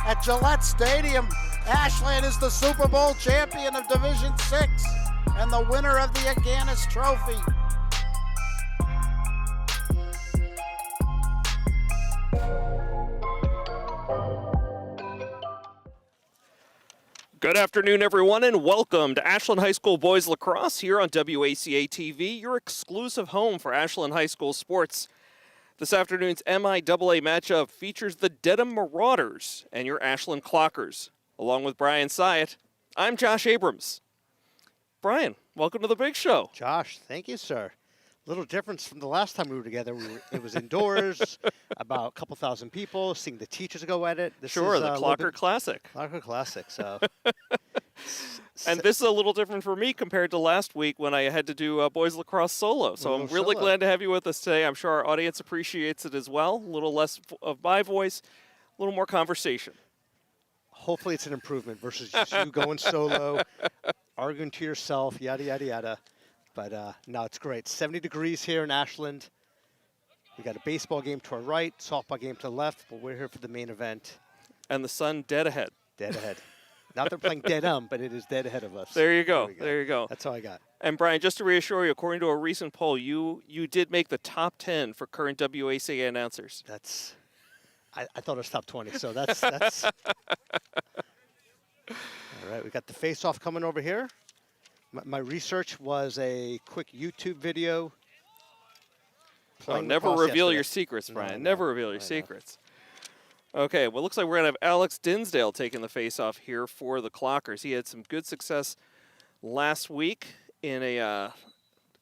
at Gillette Stadium. Ashland is the Super Bowl champion of Division 6 and the winner of the Aganis Trophy. Good afternoon, everyone, and welcome to Ashland High School Boys Lacrosse here on WACA-TV, your exclusive home for Ashland High School sports. This afternoon's MIAA matchup features the Dedham Marauders and your Ashland Clockers. Along with Brian Syatt, I'm Josh Abrams. Brian, welcome to the big show. Josh, thank you, sir. Little difference from the last time we were together. It was indoors, about a couple thousand people, seeing the teachers go at it. This is the Clocker Classic. Clocker Classic, so. And this is a little different for me compared to last week when I had to do boys lacrosse solo. So I'm really glad to have you with us today. I'm sure our audience appreciates it as well. A little less of my voice, a little more conversation. Hopefully it's an improvement versus just you going solo, arguing to yourself, yada, yada, yada. But no, it's great. 70 degrees here in Ashland. We got a baseball game to our right, softball game to the left, but we're here for the main event. And the sun dead ahead. Dead ahead. Not they're playing Dedham, but it is dead ahead of us. There you go. There you go. That's all I got. And Brian, just to reassure you, according to a recent poll, you did make the top 10 for current WACA announcers. That's, I thought it was top 20, so that's. All right, we got the face-off coming over here. My research was a quick YouTube video. Oh, never reveal your secrets, Brian. Never reveal your secrets. Okay, well, it looks like we're going to have Alex Dinsdale taking the face-off here for the Clockers. He had some good success last week in a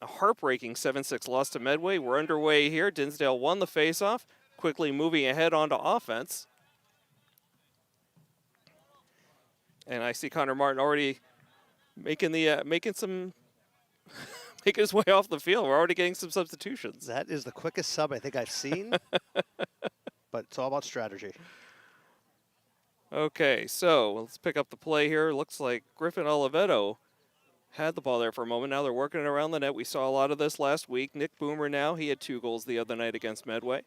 heartbreaking 7-6 loss to Medway. We're underway here. Dinsdale won the face-off, quickly moving ahead onto offense. And I see Connor Martin already making his way off the field. We're already getting some substitutions. That is the quickest sub I think I've seen. But it's all about strategy. Okay, so let's pick up the play here. Looks like Griffin Oliveto had the ball there for a moment. Now they're working it around the net. We saw a lot of this last week. Nick Boomer now, he had 2 goals the other night against Medway.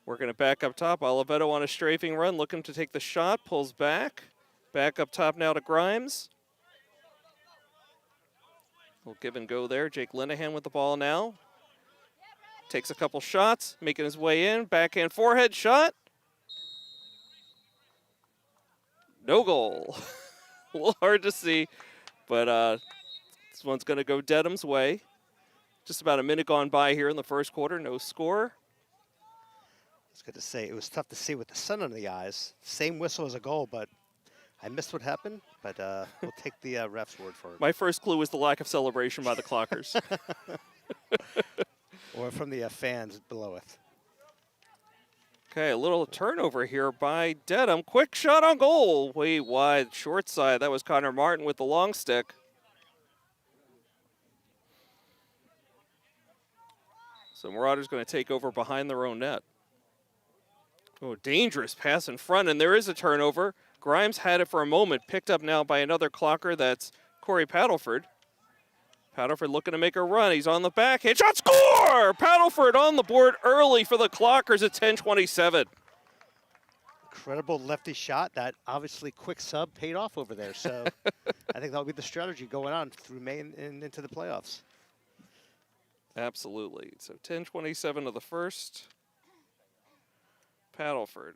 Working it back up top. Oliveto on a strafing run, looking to take the shot, pulls back. Back up top now to Grimes. We'll give and go there. Jake Linehan with the ball now. Takes a couple shots, making his way in. Backhand forehead shot. No goal. A little hard to see, but this one's going to go Dedham's way. Just about a minute gone by here in the first quarter. No score. I was going to say, it was tough to see with the sun under the eyes. Same whistle as a goal, but I missed what happened, but we'll take the ref's word for it. My first clue was the lack of celebration by the Clockers. Or from the fans below it. Okay, a little turnover here by Dedham. Quick shot on goal. Way wide, short side. That was Connor Martin with the long stick. So Marauders going to take over behind their own net. Oh, dangerous pass in front, and there is a turnover. Grimes had it for a moment, picked up now by another Clocker. That's Corey Paddleford. Paddleford looking to make a run. He's on the backhand. Shot, score! Paddleford on the board early for the Clockers at 10:27. Incredible lefty shot. That obviously quick sub paid off over there. So I think that'll be the strategy going on through May and into the playoffs. Absolutely. So 10:27 of the first. Paddleford.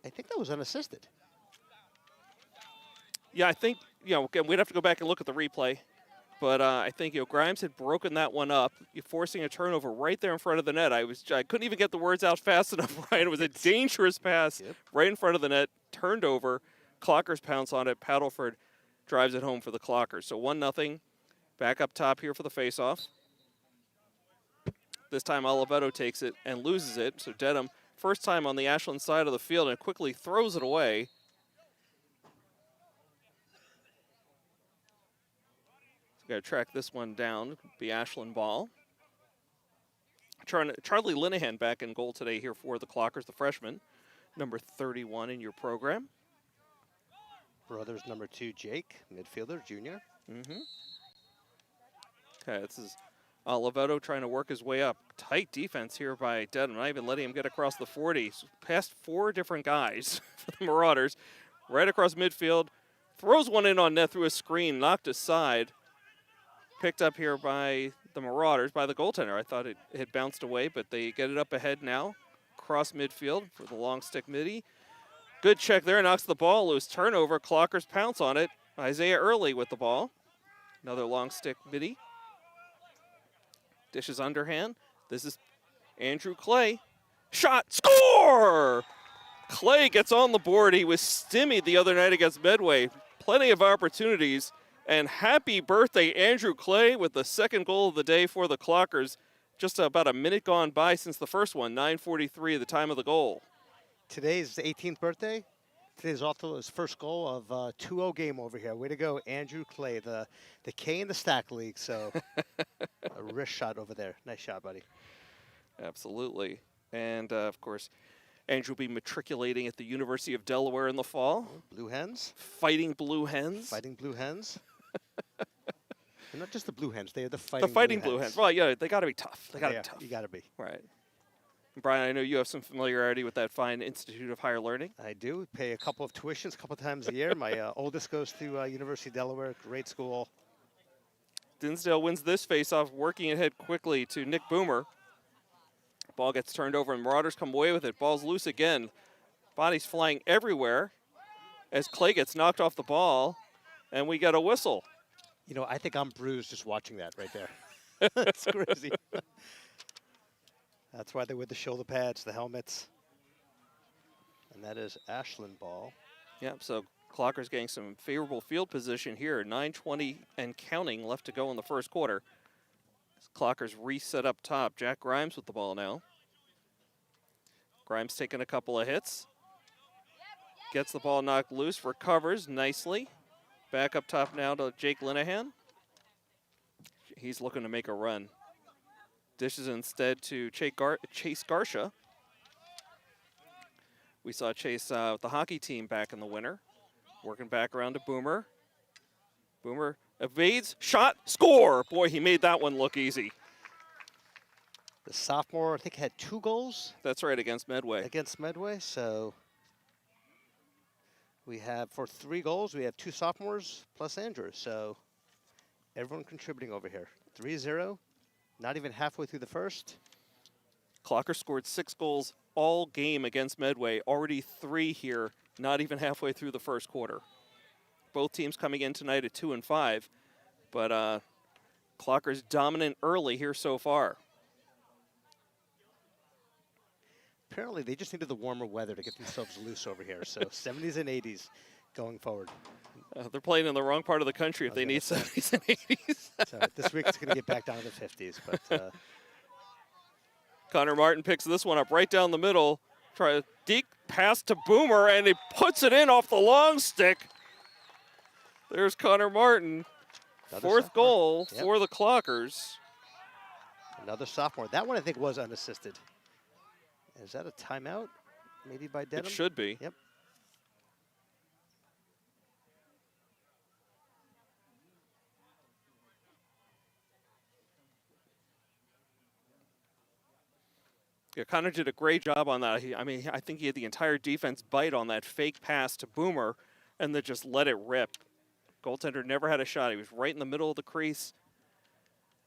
I think that was unassisted. Yeah, I think, we'd have to go back and look at the replay. But I think, Grimes had broken that one up, forcing a turnover right there in front of the net. I couldn't even get the words out fast enough, right? It was a dangerous pass right in front of the net, turned over. Clockers pounce on it. Paddleford drives it home for the Clockers. So 1-0. Back up top here for the faceoff. This time Oliveto takes it and loses it. So Dedham, first time on the Ashland side of the field, and quickly throws it away. Got to track this one down, the Ashland ball. Charlie Linehan back in goal today here for the Clockers, the freshman, number 31 in your program. Brothers number 2, Jake, midfielder, junior. Mm-hmm. Okay, this is Oliveto trying to work his way up. Tight defense here by Dedham, not even letting him get across the 40. Past 4 different guys for the Marauders. Right across midfield. Throws one in on net through a screen, knocked aside. Picked up here by the Marauders, by the goaltender. I thought it had bounced away, but they get it up ahead now. Cross midfield for the long stick midi. Good check there, knocks the ball loose. Turnover, Clockers pounce on it. Isaiah Early with the ball. Another long stick midi. Dishes underhand. This is Andrew Clay. Shot, score! Clay gets on the board. He was stymied the other night against Medway. Plenty of opportunities. And happy birthday, Andrew Clay, with the second goal of the day for the Clockers. Just about a minute gone by since the first one, 9:43, the time of the goal. Today's 18th birthday. Today's also his first goal of a 2-0 game over here. Way to go, Andrew Clay, the K in the Stack League. So a wrist shot over there. Nice shot, buddy. Absolutely. And, of course, Andrew will be matriculating at the University of Delaware in the fall. Blue Hens. Fighting Blue Hens. Fighting Blue Hens. They're not just the Blue Hens. They are the Fighting The Fighting Blue Blue Hens. Hens. Well, yeah, they got to be tough. They got to be tough. You got to be. Right. Brian, I know you have some familiarity with that fine Institute of Higher Learning. I do. Pay a couple of tuitions a couple times a year. My oldest goes to University of Delaware. Great school. Dinsdale wins this faceoff, working ahead quickly to Nick Boomer. Ball gets turned over, and Marauders come away with it. Ball's loose again. Bodies flying everywhere as Clay gets knocked off the ball, and we get a whistle. You know, I think I'm bruised just watching that right there. That's crazy. That's why they wear the shoulder pads, the helmets. And that is Ashland ball. Yep, so Clockers getting some favorable field position here. 9:20 and counting left to go in the first quarter. Clockers reset up top. Jack Grimes with the ball now. Grimes taking a couple of hits. Gets the ball knocked loose, recovers nicely. Back up top now to Jake Linehan. He's looking to make a run. Dishes instead to Chase Garcia. We saw Chase with the hockey team back in the winter. Working back around to Boomer. Boomer evades, shot, score! Boy, he made that one look easy. The sophomore, I think, had 2 goals. That's right, against Medway. Against Medway, so we have, for 3 goals, we have 2 sophomores plus Andrew. So everyone contributing over here. 3-0, not even halfway through the first. Clocker scored 6 goals all game against Medway. Already 3 here, not even halfway through the first quarter. Both teams coming in tonight at 2 and 5, but Clocker's dominant early here so far. Apparently, they just needed the warmer weather to get themselves loose over here. So 70s and 80s going forward. They're playing in the wrong part of the country if they need 70s and 80s. So this week it's going to get back down to the 50s. But Connor Martin picks this one up right down the middle. Try a deep pass to Boomer, and he puts it in off the long stick. There's Connor Martin. Another 4th sophomore. goal Yep. for the Clockers. Another sophomore. That one, I think, was unassisted. Is that a timeout? Maybe by Dedham? It should be. Yep. Yeah, Connor did a great job on that. I think he had the entire defense bite on that fake pass to Boomer and then just let it rip. Goaltender never had a shot. He was right in the middle of the crease.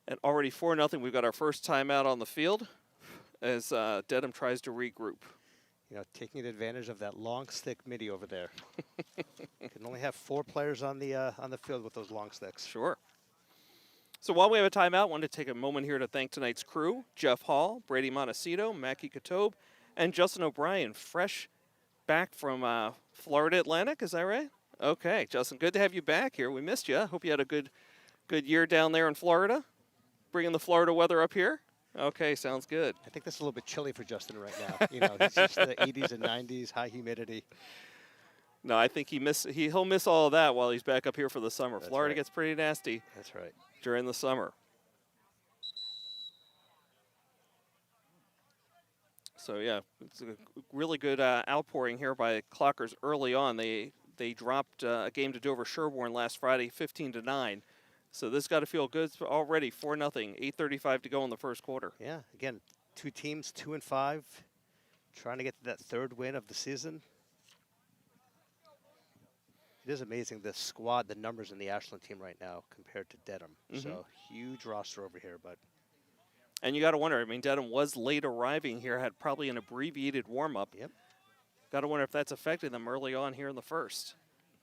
And already 4-0, we've got our first timeout on the field as Dedham tries to regroup. You know, taking advantage of that long stick midi over there. Can only have 4 players on the field with those long sticks. Sure. So while we have a timeout, I wanted to take a moment here to thank tonight's crew: Jeff Hall, Brady Montecito, Mackie Katob, and Justin O'Brien, fresh back from Florida Atlantic. Is that right? Okay, Justin, good to have you back here. We missed you. Hope you had a good year down there in Florida, bringing the Florida weather up here. Okay, sounds good. I think that's a little bit chilly for Justin right now. You know, it's just the 80s and 90s, high humidity. No, I think he'll miss all of that while he's back up here for the summer. That's Florida right. gets pretty nasty. That's right. During the summer. So yeah, it's a really good outpouring here by Clockers early on. They dropped a game to Dover Sherborne last Friday, 15-9. So this got to feel good already. 4-0, 8:35 to go in the first quarter. Yeah, again, two teams, 2-5, trying to get to that third win of the season. It is amazing, the squad, the numbers in the Ashland team right now compared to Dedham. So huge roster over here, but. And you got to wonder, I mean, Dedham was late arriving here, had probably an abbreviated warm-up. Yep. Got to wonder if that's affected them early on here in the first.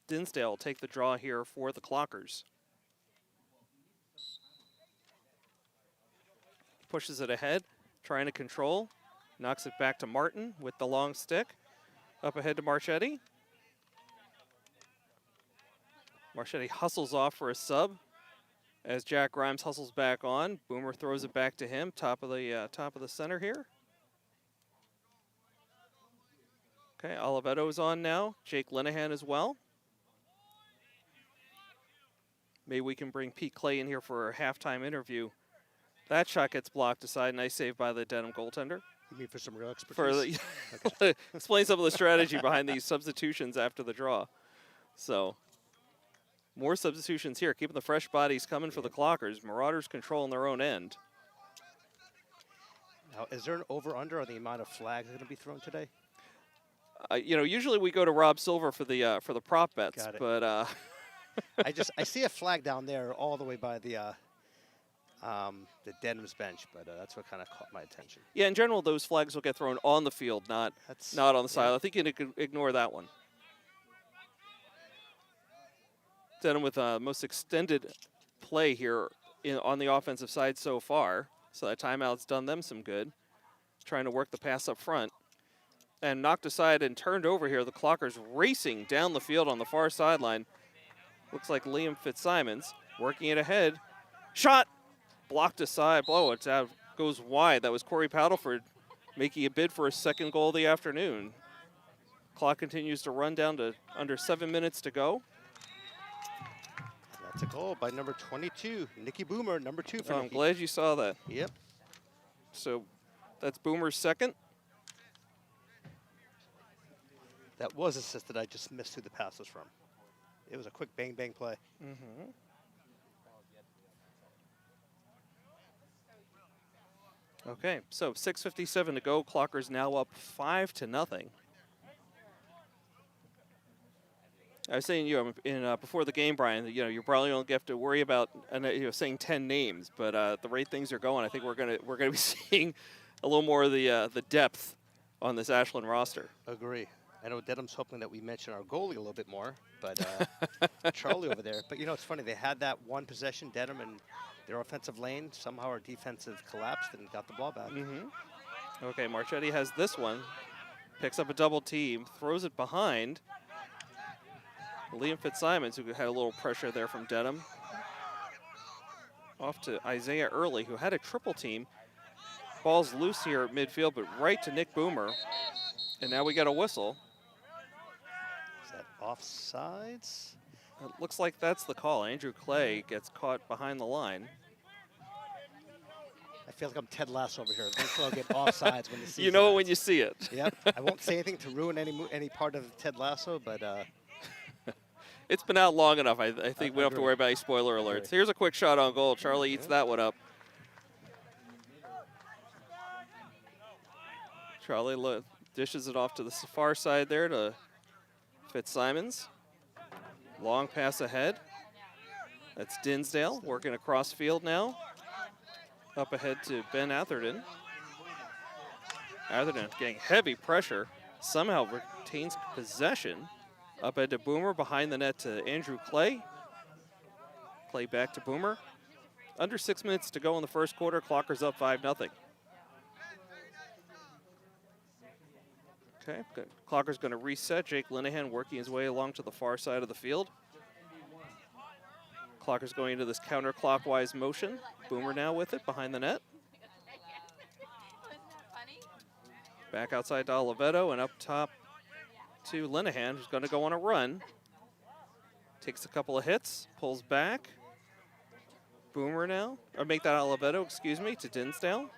Dinsdale will take the draw here for the Clockers. Pushes it ahead, trying to control. Knocks it back to Martin with the long stick. Up ahead to Marchetti. Marchetti hustles off for a sub as Jack Grimes hustles back on. Boomer throws it back to him, top of the center here. Okay, Olivetto's on now. Jake Linehan as well. Maybe we can bring Pete Clay in here for a halftime interview. That shot gets blocked aside. Nice save by the Dedham goaltender. You mean for some real expertise? Explain some of the strategy behind these substitutions after the draw. So, more substitutions here, keeping the fresh bodies coming for the Clockers. Marauders controlling their own end. Now, is there an over/under on the amount of flags going to be thrown today? You know, usually we go to Rob Silver for the prop bets, Got it. but I see a flag down there all the way by the Dedham's bench, but that's what kind of caught my attention. yeah, in general, those flags will get thrown on the field, not on the side. I think you can ignore that one. Dedham with most extended play here on the offensive side so far. So that timeout's done them some good. Trying to work the pass up front. And knocked aside and turned over here. The Clockers racing down the field on the far sideline. Looks like Liam Fitzsimons working it ahead. Shot! Blocked aside. Blow, it's out. Goes wide. That was Corey Paddleford making a bid for his second goal of the afternoon. Clock continues to run down to under 7 minutes to go. That's a goal by number 22, Nicky Boomer, number 2 for I'm Nicky. glad you saw that. Yep. So that's Boomer's second. That was assisted. I just missed who the pass was from. It was a quick bang, bang play. Okay, so 6:57 to go. Clockers now up 5-0. I was saying, before the game, Brian, that, you probably don't have to worry about saying 10 names, but the rate things are going, I think we're gonna be seeing a little more of the depth on this Ashland roster. Agree. I know Dedham's hoping that we mention our goalie a little bit more, but Charlie over there. But it's funny, they had that one possession, Dedham, in their offensive lane. Somehow our defensive collapsed and got the ball back. Okay, Marchetti has this one, picks up a double team, throws it behind. Liam Fitzsimons, who had a little pressure there from Dedham. Off to Isaiah Early, who had a triple team. Ball's loose here at midfield, but right to Nick Boomer. And now we got a whistle. Is that offsides? It looks like that's the call. Andrew Clay gets caught behind the line. I feel like I'm Ted Lasso over here. Eventually I'll get offsides when the season You know it ends. when you see it. Yep. I won't say anything to ruin any part of Ted Lasso, but It's been out long enough. I think we don't have to worry about any spoiler alerts. Agree. Here's a quick shot on goal. Charlie eats that one up. Charlie dishes it off to the far side there to Fitzsimons. Long pass ahead. That's Dinsdale working across field now. Up ahead to Ben Atherton. Atherton getting heavy pressure. Somehow retains possession. Up ahead to Boomer, behind the net to Andrew Clay. Clay back to Boomer. Under 6 minutes to go in the first quarter. Clockers up 5-0. Okay, good. Clocker's going to reset. Jake Linehan working his way along to the far side of the field. Clocker's going into this counterclockwise motion. Boomer now with it behind the net. Back outside to Olivetto and up top to Linehan, who's going to go on a run. Takes a couple of hits, pulls back. Boomer now, or make that Olivetto, excuse me, to Dinsdale.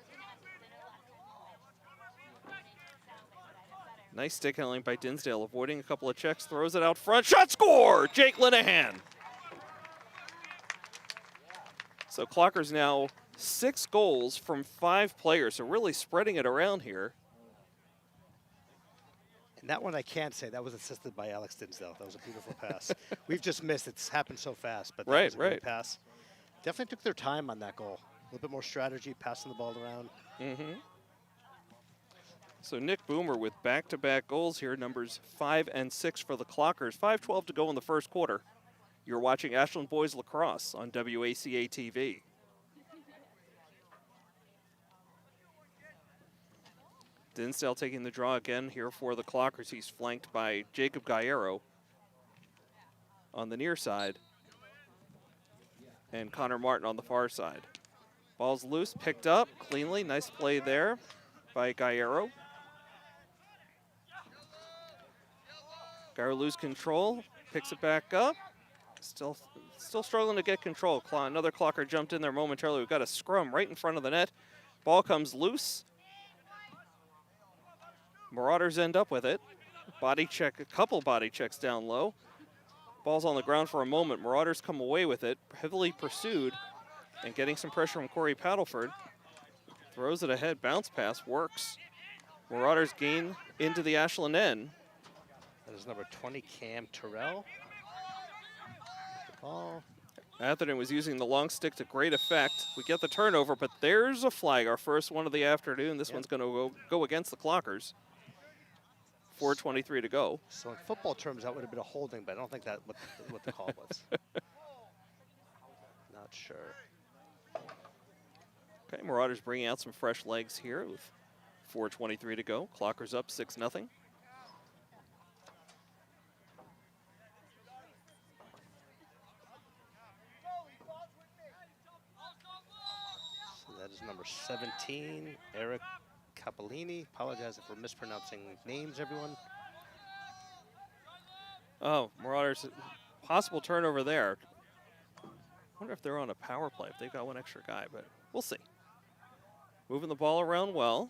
Nice stick handling by Dinsdale, avoiding a couple of checks, throws it out front. Shot, score! Jake Linehan. So Clockers now 6 goals from 5 players, so really spreading it around here. And that one I can't say. That was assisted by Alex Dinsdale. That was a beautiful pass. We've just missed. It's happened so fast, but that was a great pass. Definitely took their time on that goal. A little bit more strategy, passing the ball around. So Nick Boomer with back-to-back goals here, numbers 5 and 6 for the Clockers. 5:12 to go in the first quarter. You're watching Ashland Boys Lacrosse on WACA-TV. Dinsdale taking the draw again here for the Clockers. He's flanked by Jacob Gallardo on the near side and Connor Martin on the far side. Ball's loose, picked up cleanly. Nice play there by Gallardo. Gallardo loses control, picks it back up. Still struggling to get control. Another Clocker jumped in there momentarily. We've got a scrum right in front of the net. Ball comes loose. Marauders end up with it. Body check, a couple body checks down low. Ball's on the ground for a moment. Marauders come away with it, heavily pursued, and getting some pressure from Corey Paddleford. Throws it ahead, bounce pass, works. Marauders gain into the Ashland end. That is number 20, Cam Terrell. Ball. Atherton was using the long stick to great effect. We get the turnover, but there's a flag, our first one of the afternoon. This one's going to go against the Clockers. 4:23 to go. So in football terms, that would have been a holding, but I don't think that's what the call was. Not sure. Okay, Marauders bringing out some fresh legs here with 4:23 to go. Clockers up 6-0. That is number 17, Eric Capolini. Apologize if we're mispronouncing names, everyone. Oh, Marauders, possible turnover there. Wonder if they're on a power play, if they've got one extra guy, but we'll see. Moving the ball around well.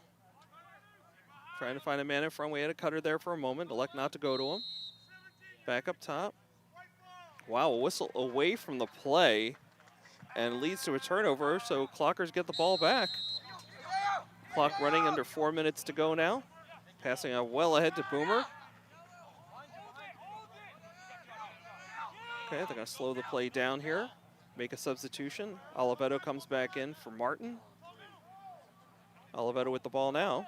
Trying to find a man in front. We had a cutter there for a moment. Elect not to go to him. Back up top. Wow, a whistle away from the play and leads to a turnover, so Clockers get the ball back. Clock running under 4 minutes to go now. Passing out well ahead to Boomer. Okay, they're going to slow the play down here. Make a substitution. Oliveto comes back in for Martin. Oliveto with the ball now.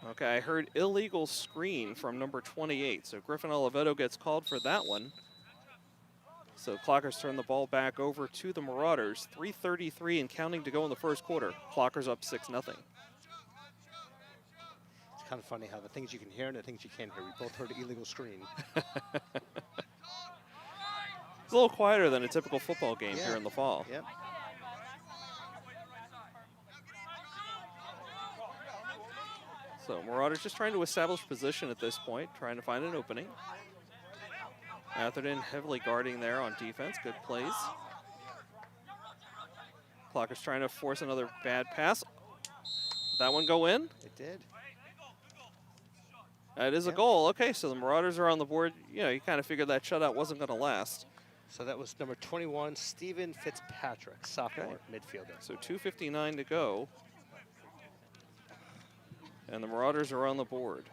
Okay, I heard illegal screen from number 28. So Griffin Oliveto gets called for that one. So Clockers turn the ball back over to the Marauders. 3:33 and counting to go in the first quarter. Clockers up 6-0. It's kind of funny how the things you can hear and the things you can't hear. We both heard illegal screen. It's a little quieter than a typical football game here in the fall. Yep. So Marauders just trying to establish position at this point, trying to find an opening. Atherton heavily guarding there on defense. Good plays. Clockers trying to force another bad pass. That one go in? It did. That is a goal. Okay, so the Marauders are on the board. You know, you kind of figured that shutout wasn't going to last. So that was number 21, Stephen Fitzpatrick, sophomore midfielder. So 2:59 to go. And the Marauders are on the board.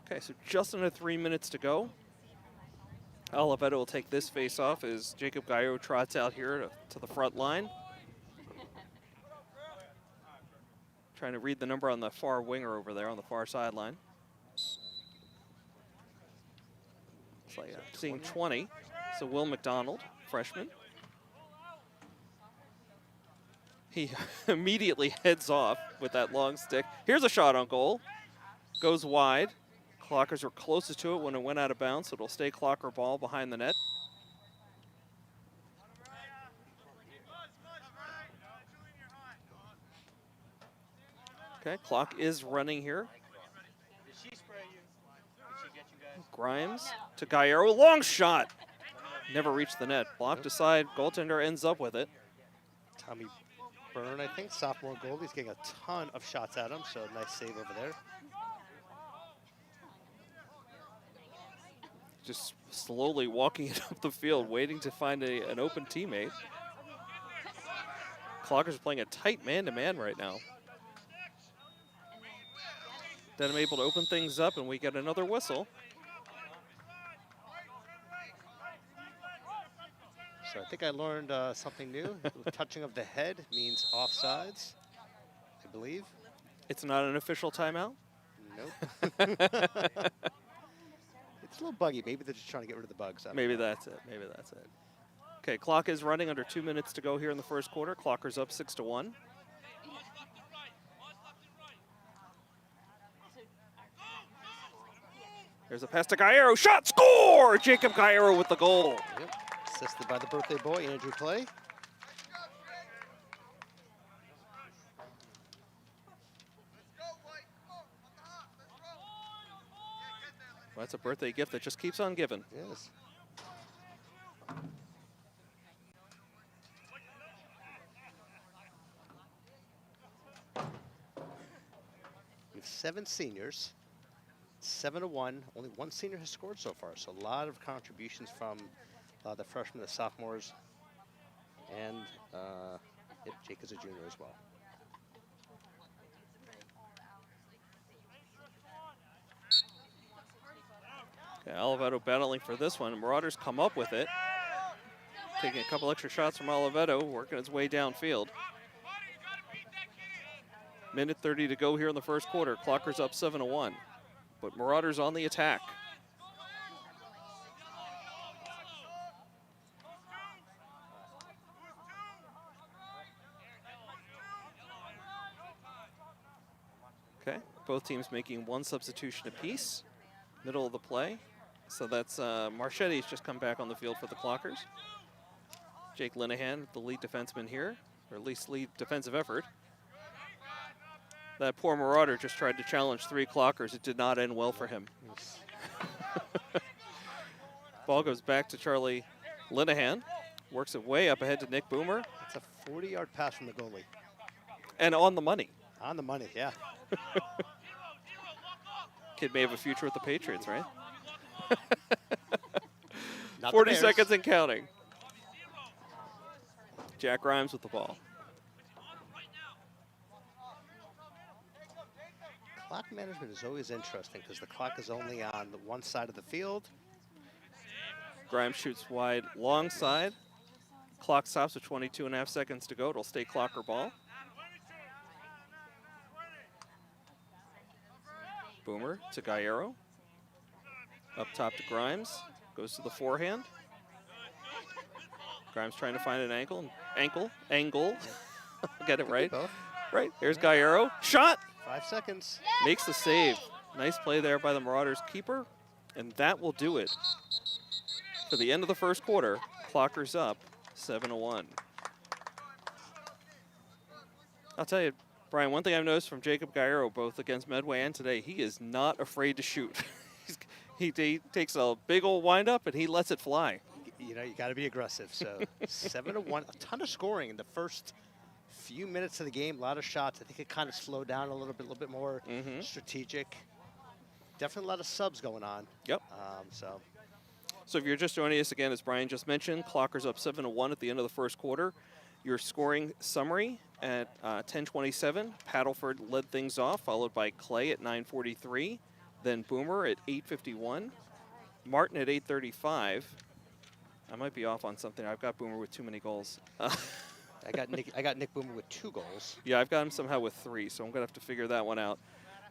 Okay, so just under 3 minutes to go. Oliveto will take this face off as Jacob Gallardo trots out here to the front line. Trying to read the number on the far winger over there on the far sideline. It's like seeing 20. So Will McDonald, freshman. He immediately heads off with that long stick. Here's a shot on goal. Goes wide. Clockers were closest to it when it went out of bounds, so it'll stay Clocker ball behind the net. Okay, clock is running here. Grimes to Gallardo, long shot. Never reached the net. Blocked aside. Goaltender ends up with it. Tommy Byrne, I think, sophomore goalie. He's getting a ton of shots at him, so nice save over there. Just slowly walking it up the field, waiting to find an open teammate. Clockers are playing a tight man-to-man right now. Dedham able to open things up, and we get another whistle. So I think I learned something new. Touching of the head means offsides, I believe. It's not an official timeout? Nope. It's a little buggy. Maybe they're just trying to get rid of the bugs. Maybe that's it. Maybe that's it. Okay, clock is running under 2 minutes to go here in the first quarter. Clockers up 6-1. There's a pass to Gairo. Shot, score! Jacob Gairo with the goal. Yep. Assisted by the birthday boy, Andrew Clay. Well, that's a birthday gift that just keeps on giving. Yes. We have 7 seniors, 7-1. Only 1 senior has scored so far, so a lot of contributions from the freshmen, the sophomores, and Jake is a junior as well. Okay, Oliveto battling for this one. Marauders come up with it. Taking a couple extra shots from Oliveto, working his way downfield. Minute 30 to go here in the first quarter. Clockers up 7-1. But Marauders on the attack. Okay, both teams making 1 substitution apiece. Middle of the play. So that's Marchetti's just come back on the field for the Clockers. Jake Linehan, the lead defenseman here, or at least lead defensive effort. That poor Marauder just tried to challenge 3 Clockers. It did not end well for him. Ball goes back to Charlie Linehan. Works it way up ahead to Nick Boomer. It's a 40-yard pass from the goalie. And on the money. On the money, yeah. Kid may have a future with the Patriots, right? Not 40 seconds and counting. Jack Grimes with the ball. Clock management is always interesting because the clock is only on the one side of the field. Grimes shoots wide, long side. Clock stops with 22.5 seconds to go. It'll stay Clocker ball. Boomer to Gairo. Up top to Grimes. Goes to the forehand. Grimes trying to find an angle. Get it right. Right. There's Gairo. Shot. 5 seconds. Makes the save. Nice play there by the Marauders keeper. And that will do it. For the end of the first quarter, Clockers up 7-1. I'll tell you, Brian, one thing I've noticed from Jacob Gairo, both against Medway and today, he is not afraid to shoot. he takes a big old windup and he lets it fly. You know, you got to be aggressive. So 7-1, a ton of scoring in the first few minutes of the game. A lot of shots. I think it kind of slowed down a little bit more strategic. Definitely a lot of subs going on. Yep. So if you're just joining us again, as Brian just mentioned, Clockers up 7-1 at the end of the first quarter. Your scoring summary at 10:27. Paddleford led things off, followed by Clay at 9:43. Then Boomer at 8:51. Martin at 8:35. I might be off on something. I've got Boomer with too many goals. I got Nick Boomer with 2 goals. Yeah, I've got him somehow with 3, so I'm going to have to figure that one out.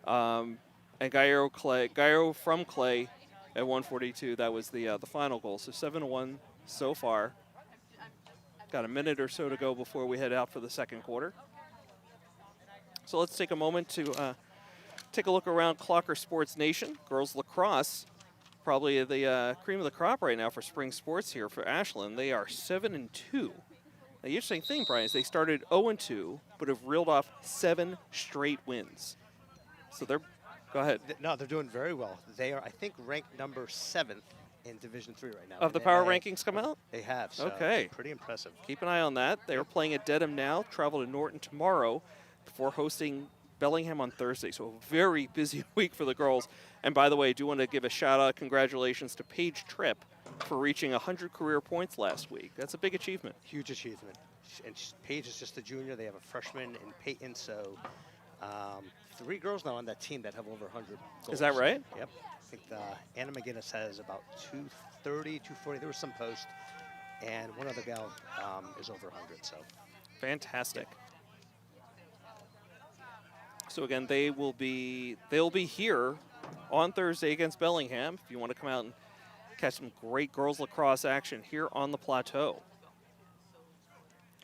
And Gairo from Clay at 1:42. That was the final goal. So 7-1 so far. Got a minute or so to go before we head out for the second quarter. So let's take a moment to take a look around Clocker Sports Nation. Girls lacrosse, probably the cream of the crop right now for spring sports here for Ashland. They are 7-2. Now, the interesting thing, Brian, is they started 0-2, but have reeled off 7 straight wins. So they're, go ahead. No, they're doing very well. They are, I think, ranked number 7th in Division III right now. Of the power rankings come out? They have, so Okay. pretty impressive. Keep an eye on that. They are playing at Dedham now, travel to Norton tomorrow before hosting Bellingham on Thursday. So a very busy week for the girls. And by the way, I do want to give a shout out, congratulations to Paige Tripp for reaching 100 career points last week. That's a big achievement. Huge achievement. And Paige is just a junior. They have a freshman in Peyton, so 3 girls now on that team that have over 100 goals. Is that right? Yep. I think Anna McGinnis has about 230, 240. There was some post. And one other gal is over 100, so. Fantastic. So again, they'll be here on Thursday against Bellingham. If you want to come out and catch some great girls lacrosse action here on the plateau.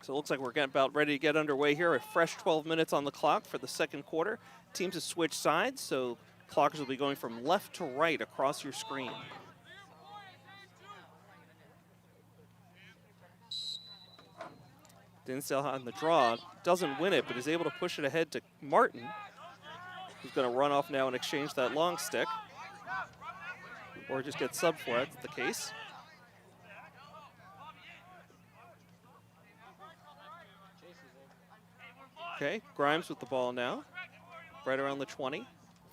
So it looks like we're getting about ready to get underway here. A fresh 12 minutes on the clock for the second quarter. Teams have switched sides, so clockers will be going from left to right across your screen. Dinsdale on the draw, doesn't win it, but is able to push it ahead to Martin, who's going to run off now and exchange that long stick. Or just get subbed for it, that's the case. Okay, Grimes with the ball now, right around the 20,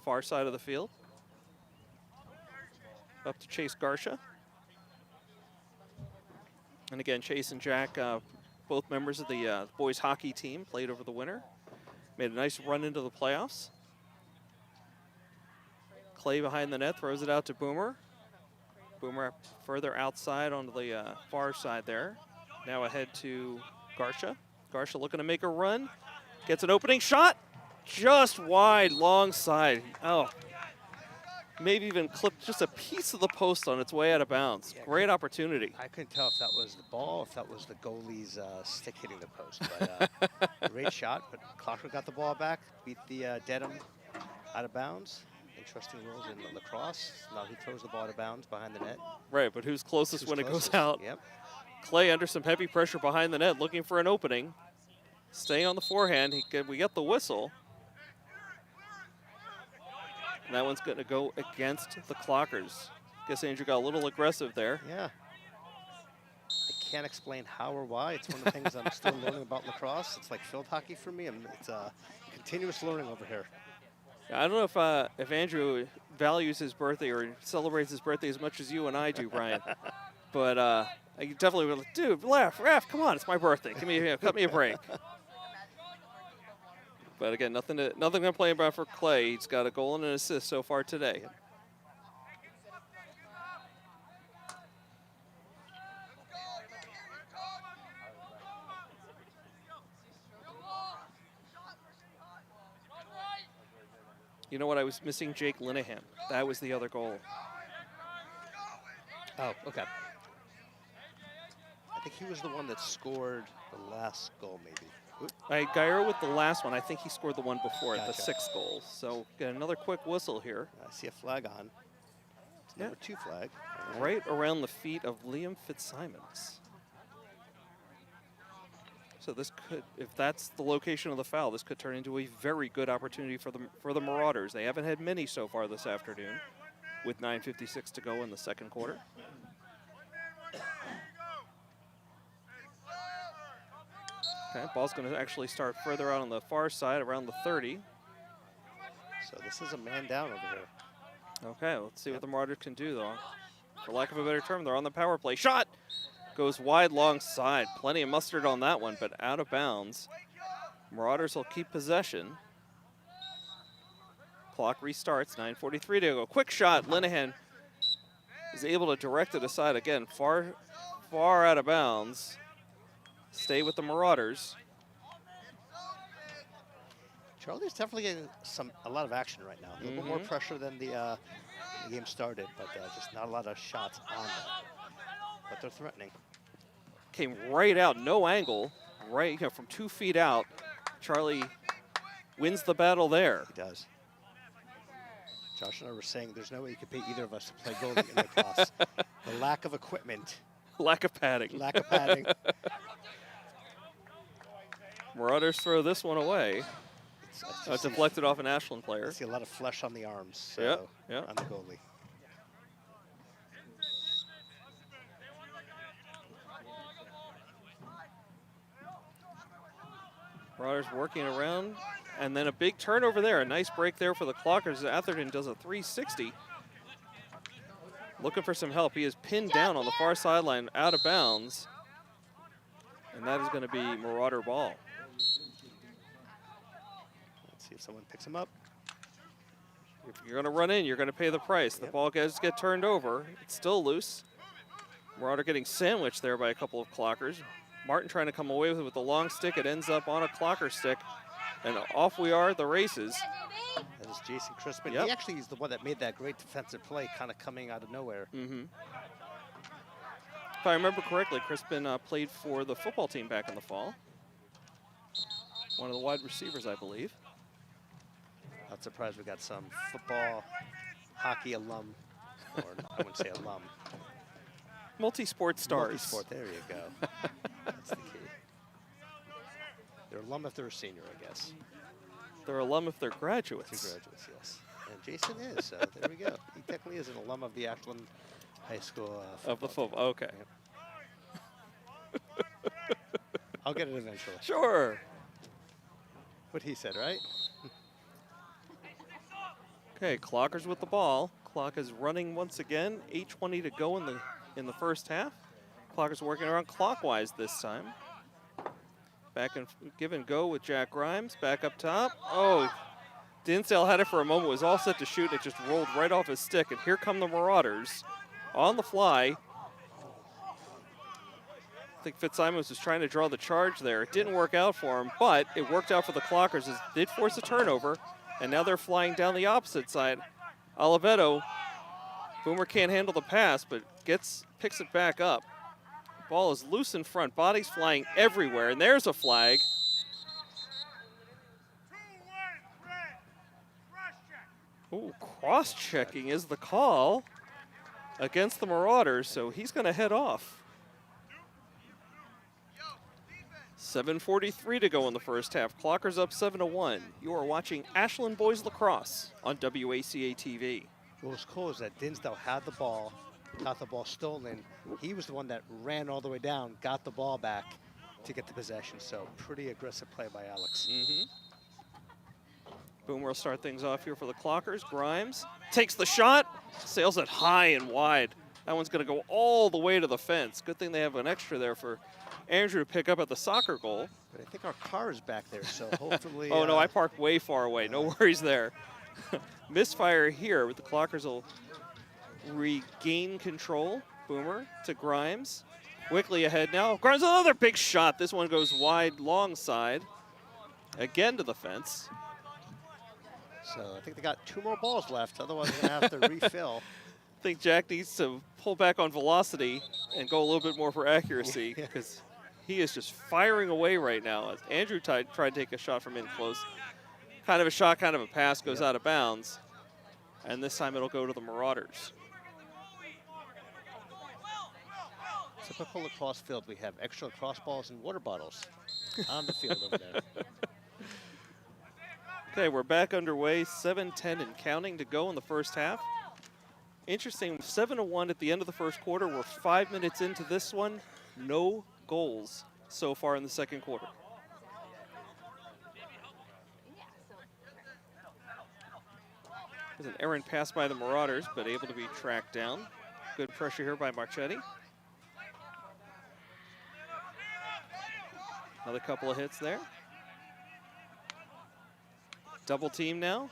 far side of the field. Up to Chase Garcia. And again, Chase and Jack, both members of the boys hockey team, played over the winter. Made a nice run into the playoffs. Clay behind the net, throws it out to Boomer. Boomer further outside onto the far side there. Now ahead to Garcia. Garcia looking to make a run. Gets an opening shot. Just wide, long side. Oh, maybe even clipped just a piece of the post on its way out of bounds. Yeah, great opportunity. I couldn't tell if that was the ball, if that was the goalie's stick hitting the post. But great shot, but Clocker got the ball back, beat the Dedham out of bounds. Interesting rules in the lacrosse. Now he throws the ball out of bounds behind the net. Right, but who's closest when it goes out? Yep. Clay under some heavy pressure behind the net, looking for an opening. Staying on the forehand, we get the whistle. And that one's going to go against the Clockers. Guess Andrew got a little aggressive there. Yeah. I can't explain how or why. It's one of the things I'm still learning about lacrosse. It's like field hockey for me. It's continuous learning over here. I don't know if Andrew values his birthday or celebrates his birthday as much as you and I do, Brian. But I definitely will. Dude, Raph, come on, it's my birthday. Cut me a break. But again, nothing to complain about for Clay. He's got a goal and an assist so far today. You know what? I was missing Jake Linehan. That was the other goal. Oh, okay. I think he was the one that scored the last goal, maybe. Gairo with the last one. I think he scored the one before it, Gotcha. the 6th goal. So get another quick whistle here. I see a flag on. It's number 2 flag. Right around the feet of Liam Fitzsimons. So this could, if that's the location of the foul, this could turn into a very good opportunity for the Marauders. They haven't had many so far this afternoon, with 9:56 to go in the second quarter. Okay, ball's going to actually start further out on the far side, around the 30. So this is a man down over here. Okay, let's see what the Marauders can do, though. For lack of a better term, they're on the power play. Shot! Goes wide, long side. Plenty of mustard on that one, but out of bounds. Marauders will keep possession. Clock restarts, 9:43 to go. Quick shot, Linehan is able to direct it aside again, far out of bounds. Stay with the Marauders. Charlie's definitely getting a lot of action right now. A little bit more pressure than the game started, but just not a lot of shots on that. But they're threatening. Came right out, no angle, right from 2 feet out. Charlie wins the battle there. He does. Josh and I were saying there's no way you could pay either of us to play goalie in lacrosse. The lack of equipment. Lack of padding. Lack of padding. Marauders throw this one away. It's deflected off an Ashland player. I see a lot of flesh on the arms. So yeah. on the goalie. Marauders working around, and then a big turnover there. A nice break there for the Clockers. Atherton does a 360. Looking for some help. He is pinned down on the far sideline, out of bounds. And that is going to be Marauder ball. Let's see if someone picks him up. If you're going to run in, you're going to pay the price. The ball does get turned over. It's still loose. Marauder getting sandwiched there by a couple of Clockers. Martin trying to come away with it with a long stick. It ends up on a Clocker stick. And off we are at the races. That is Jason Crispin. Yep. He actually is the one that made that great defensive play, kind of coming out of nowhere. If I remember correctly, Crispin played for the football team back in the fall. One of the wide receivers, I believe. Not surprised we got some football, hockey alum, or I wouldn't say alum. Multi-sport stars. Multi-sport, there you go. That's the key. They're alum if they're a senior, I guess. They're alum if they're graduates. Two graduates, yes. And Jason is, so there we go. He technically is an alum of the Ashland High School of the football, okay. Yep. I'll get it eventually. Sure. What he said, right? Okay, Clockers with the ball. Clock is running once again. 8:20 to go in the first half. Clockers working around clockwise this time. Back and give and go with Jack Grimes. Back up top. Oh, Dinsdale had it for a moment. Was all set to shoot. It just rolled right off his stick. And here come the Marauders on the fly. I think Fitzsimons was trying to draw the charge there. It didn't work out for him, but it worked out for the Clockers. It did force a turnover, and now they're flying down the opposite side. Oliveto, Boomer can't handle the pass, but picks it back up. Ball is loose in front, bodies flying everywhere, and there's a flag. Ooh, cross-checking is the call against the Marauders, so he's going to head off. 7:43 to go in the first half. Clockers up 7-1. You are watching Ashland Boys Lacrosse on WACA-TV. What was cool is that Dinsdale had the ball, got the ball stolen. He was the one that ran all the way down, got the ball back to get the possession. So pretty aggressive play by Alex. Boomer will start things off here for the Clockers. Grimes takes the shot, sails it high and wide. That one's going to go all the way to the fence. Good thing they have an extra there for Andrew to pick up at the soccer goal. But I think our car is back there, so hopefully... Oh, no, I parked way far away. No worries there. Misfire here, but the Clockers will regain control. Boomer to Grimes. Quickly ahead now. Grimes, another big shot. This one goes wide, long side. Again to the fence. So I think they got 2 more balls left. Otherwise, they're going to have to refill. I think Jack needs to pull back on velocity and go a little bit more for accuracy because he is just firing away right now. As Andrew tried to take a shot from in close. Kind of a shot, kind of a pass, goes out of bounds. And this time it'll go to the Marauders. Typical lacrosse field, we have extra lacrosse balls and water bottles on the field over there. Okay, we're back underway. 7:10 and counting to go in the first half. Interesting, 7-1 at the end of the first quarter. We're 5 minutes into this one. No goals so far in the second quarter. There's an errant pass by the Marauders, but able to be tracked down. Good pressure here by Marchetti. Another couple of hits there. Double team now.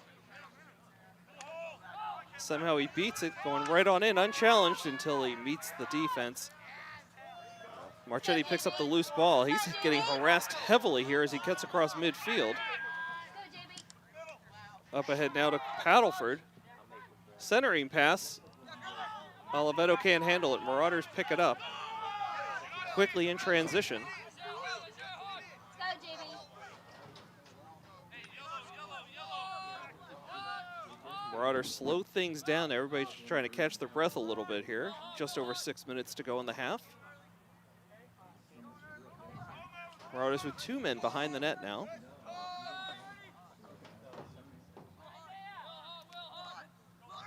Somehow he beats it, going right on in, unchallenged until he meets the defense. Marchetti picks up the loose ball. He's getting harassed heavily here as he cuts across midfield. Up ahead now to Paddleford. Centering pass. Oliveto can't handle it. Marauders pick it up. Quickly in transition. Marauders slow things down. Everybody's trying to catch their breath a little bit here. Just over 6 minutes to go in the half. Marauders with 2 men behind the net now.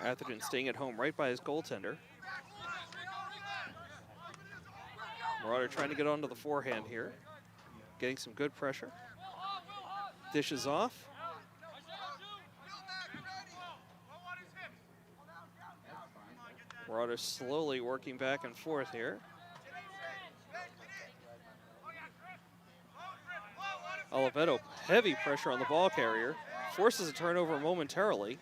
Atherton staying at home right by his goaltender. Marauder trying to get onto the forehand here. Getting some good pressure. Dishes off. Marauders slowly working back and forth here. Oliveto, heavy pressure on the ball carrier. Forces a turnover momentarily.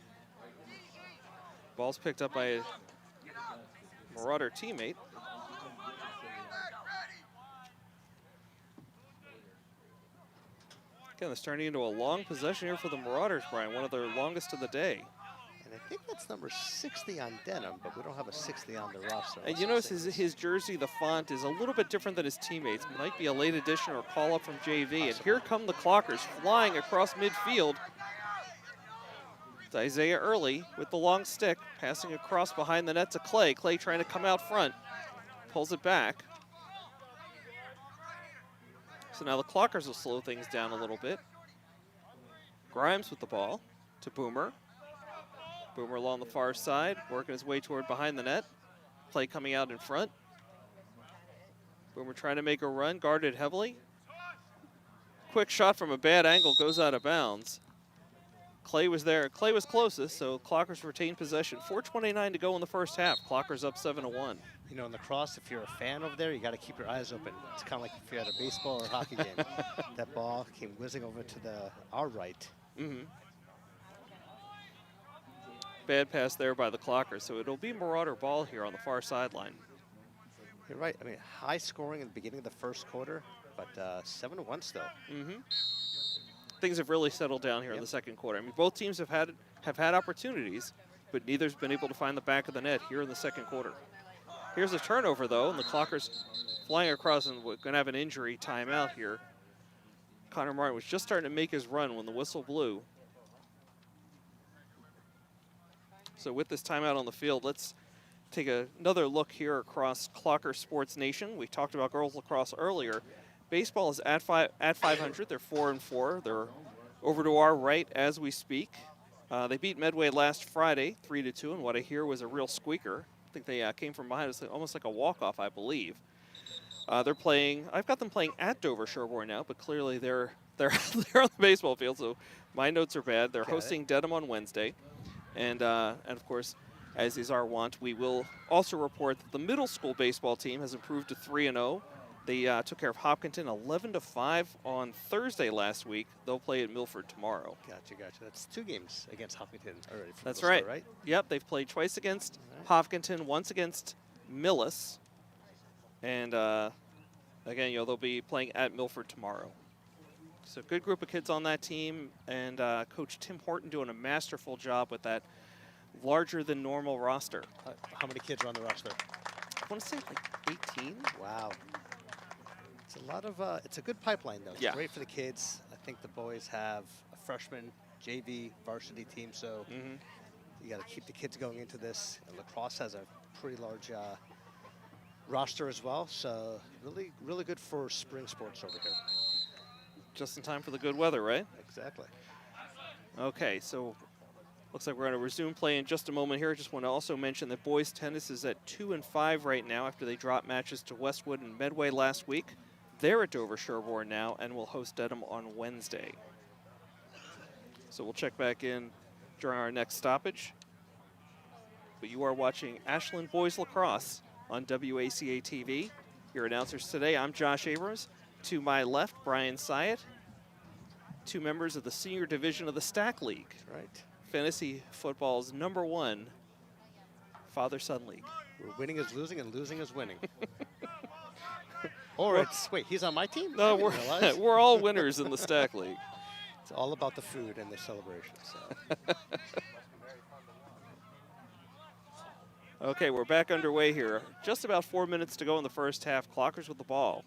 Ball's picked up by a Marauder teammate. Again, it's turning into a long possession here for the Marauders, Brian, one of their longest of the day. And I think that's number 60 on Dedham, but we don't have a 60 on the roster. And you notice his jersey, the font is a little bit different than his teammates. Might be a late addition or a call up from JV. And here come the Clockers flying across midfield. It's Isaiah Early with the long stick, passing across behind the net to Clay. Clay trying to come out front, pulls it back. So now the Clockers will slow things down a little bit. Grimes with the ball to Boomer. Boomer along the far side, working his way toward behind the net. Play coming out in front. Boomer trying to make a run, guarded heavily. Quick shot from a bad angle, goes out of bounds. Clay was there. Clay was closest, so Clockers retained possession. 4:29 to go in the first half. Clockers up 7-1. You know, in lacrosse, if you're a fan over there, you got to keep your eyes open. It's kind of like if you're at a baseball or hockey game. That ball came whizzing over to our right. Mm-hmm. Bad pass there by the Clockers, so it'll be Marauder ball here on the far sideline. You're right. I mean, high scoring in the beginning of the first quarter, but 7-1 still. Mm-hmm. Things have really settled down here in the second quarter. I mean, both teams have had opportunities, but neither's been able to find the back of the net here in the second quarter. Here's a turnover, though, and the Clockers flying across, and we're going to have an injury timeout here. Connor Martin was just starting to make his run when the whistle blew. So with this timeout on the field, let's take another look here across Clocker Sports Nation. We talked about girls lacrosse earlier. Baseball is at 500. They're 4-4. They're over to our right as we speak. They beat Medway last Friday, 3-2, and what I hear was a real squeaker. I think they came from behind. It's almost like a walk-off, I believe. They're playing. I've got them playing at Dover Sherborne now, but clearly they're on the baseball field, so my notes are bad. They're hosting Dedham on Wednesday, and of course, as is our wont, we will also report that the middle school baseball team has improved to 3-0. They took care of Hopkinton 11-5 on Thursday last week. They'll play at Milford tomorrow. Gotcha. That's 2 games against Hopkinton already. That's right. Right. Yep, they've played twice against Hopkinton, once against Millis. And again, they'll be playing at Milford tomorrow. So good group of kids on that team, and Coach Tim Horton doing a masterful job with that larger than normal roster. How many kids are on the roster? I want to say like 18. Wow. It's a lot of, it's a good pipeline though. It's great for the kids. I think the boys have a freshman, JV, varsity team, so you got to keep the kids going into this. And lacrosse has a pretty large roster as well, so really good for spring sports over here. Just in time for the good weather, right? Exactly. Okay, so looks like we're going to resume play in just a moment here. Just want to also mention that boys tennis is at 2-5 right now after they dropped matches to Westwood and Medway last week. They're at Dover Sherborne now and will host Dedham on Wednesday. So we'll check back in during our next stoppage. But you are watching Ashland Boys Lacrosse on WACA-TV. Your announcers today, I'm Josh Abrams. To my left, Brian Syatt. 2 members of the senior division of the Stack League. Right. Fantasy football's #1 father-son league. Where winning is losing and losing is winning. Or it's, wait, he's on my team? No, we're all winners in the Stack League. It's all about the food and the celebration. So. Okay, we're back underway here. Just about 4 minutes to go in the first half. Clockers with the ball.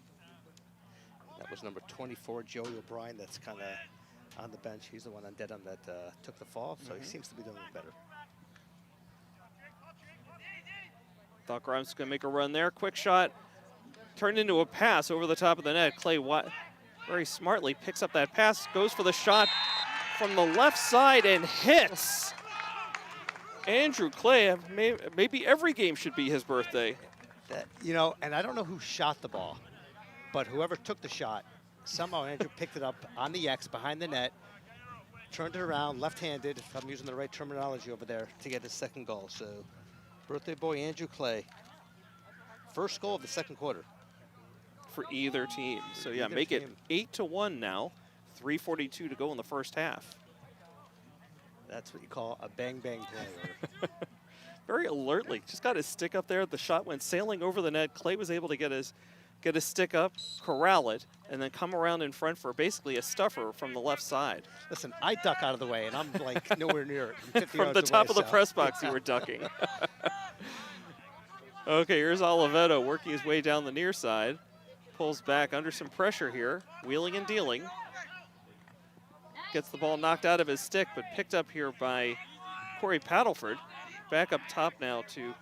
That was number 24, Joey O'Brien, that's kind of on the bench. He's the one on Dedham that took the fall, so he seems to be doing better. Thought Grimes was going to make a run there. Quick shot. Turned into a pass over the top of the net. Clay very smartly picks up that pass, goes for the shot from the left side and hits. Andrew Clay, maybe every game should be his birthday. And I don't know who shot the ball, but whoever took the shot, somehow Andrew picked it up on the X behind the net, turned it around, left-handed, if I'm using the right terminology over there, to get his second goal. So, birthday boy Andrew Clay, first goal of the second quarter. For either team. So yeah, Either make team. it 8-1 now. 3:42 to go in the first half. That's what you call a bang-bang play. Very alertly, just got his stick up there. The shot went sailing over the net. Clay was able to get his stick up, corral it, and then come around in front for basically a stuffer from the left side. Listen, I duck out of the way, and I'm like nowhere near it. I'm 50 From yards the top away, of the press box, you were ducking. Okay, here's Oliveto working his way down the near side. Pulls back under some pressure here, wheeling and dealing. Gets the ball knocked out of his stick, but picked up here by Corey Paddleford. Back up top now to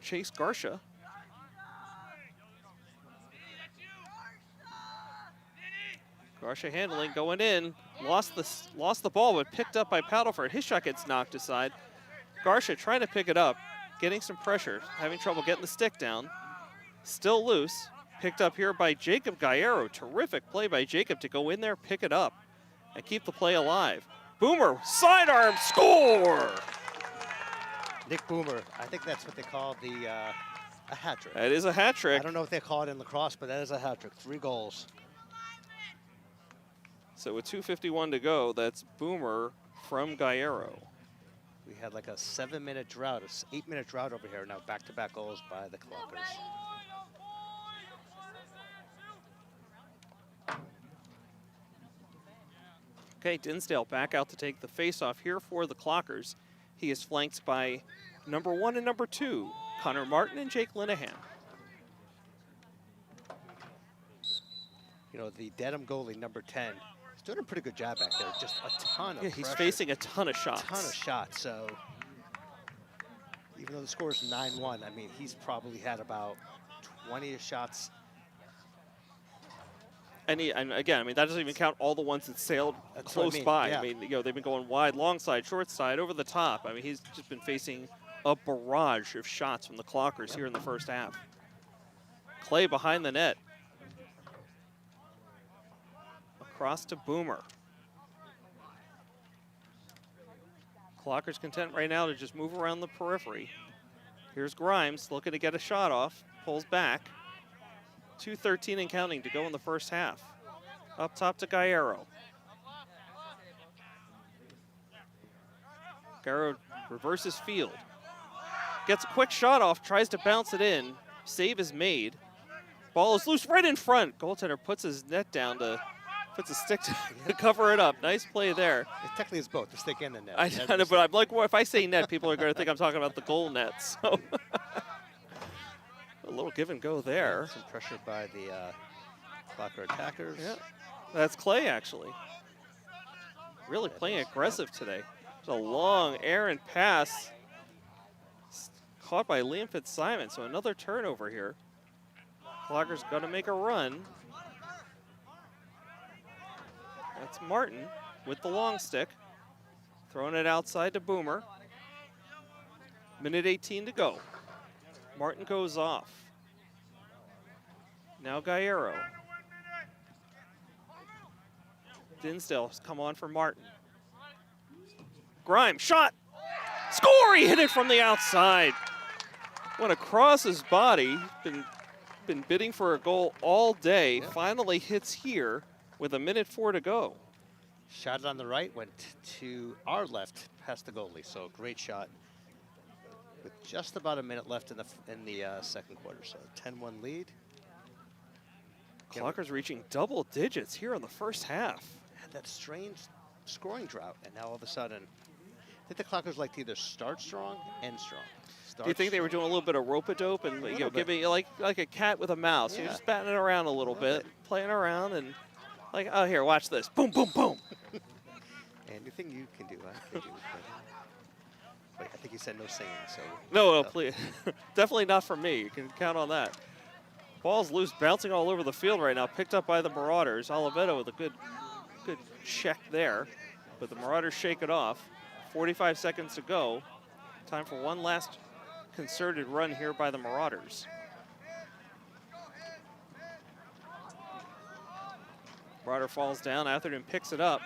Chase Garcia. Garcia handling, going in, lost the ball, but picked up by Paddleford. His shot gets knocked aside. Garcia trying to pick it up, getting some pressure, having trouble getting the stick down. Still loose, picked up here by Jacob Gallardo. Terrific play by Jacob to go in there, pick it up, and keep the play alive. Boomer, sidearm, score! Nick Boomer, I think that's what they call a hat trick. That is a hat trick. I don't know if they call it in lacrosse, but that is a hat trick. 3 goals. So with 2:51 to go, that's Boomer from Gallardo. We had like a 7-minute drought, a 8-minute drought over here. Now back-to-back goals by the Clockers. Okay, Dinsdale back out to take the face-off here for the Clockers. He is flanked by number 1 and number 2, Connor Martin and Jake Linehan. You know, the Dedham goalie, number 10, he's doing a pretty good job back there. Just a ton of Yeah, he's pressure. facing a ton of shots. A ton of shots, so even though the score is 9-1, I mean, he's probably had about 20 shots. And again, I mean, that doesn't even count all the ones that sailed That's what I close mean, by. yeah. I mean, you know, they've been going wide, long side, short side, over the top. I mean, he's just been facing a barrage of shots from the Clockers here in the first half. Clay behind the net. Across to Boomer. Clockers content right now to just move around the periphery. Here's Grimes looking to get a shot off, pulls back. 2:13 and counting to go in the first half. Up top to Gallardo. Gallardo reverses field. Gets a quick shot off, tries to bounce it in. Save is made. Ball is loose right in front. Goaltender puts his net down puts a stick to cover it up. Nice play there. Technically, it's both the stick and the net. I know, but I'm like, well, if I say net, people are going to think I'm talking about the goal net. So a little give and go there. Some pressure by the Clocker attackers. Yeah, that's Clay actually. Really playing aggressive today. It's a long errant pass. Caught by Liam Fitzsimon, so another turnover here. Clocker's going to make a run. That's Martin with the long stick. Throwing it outside to Boomer. Minute 18 to go. Martin goes off. Now Gallardo. Dinsdale's come on for Martin. Grimes, shot! Score! He hit it from the outside. Went across his body. Been bidding for a goal all day. Yeah. Finally hits here with 1:04 to go. Shot it on the right, went to our left, past the goalie. So great shot. With just about a minute left in the second quarter, so 10-1 lead. Clocker's reaching double digits here in the first half. Had that strange scoring drought, and now all of a sudden, I think the Clockers like to either start strong, end strong. Do you think they were doing a little bit of rope-a-dope and giving like a cat with a mouse? Yeah. You're just batting it around a little bit, playing around, and like, oh, here, watch this. Boom, boom, boom. Anything you can do, I can do. Wait, I think you said no singing, so. No, please. Definitely not from me. You can count on that. Ball's loose, bouncing all over the field right now. Picked up by the Marauders. Oliveto with a good check there. But the Marauders shake it off. 45 seconds to go. Time for one last concerted run here by the Marauders. Marauder falls down. Atherton picks it up.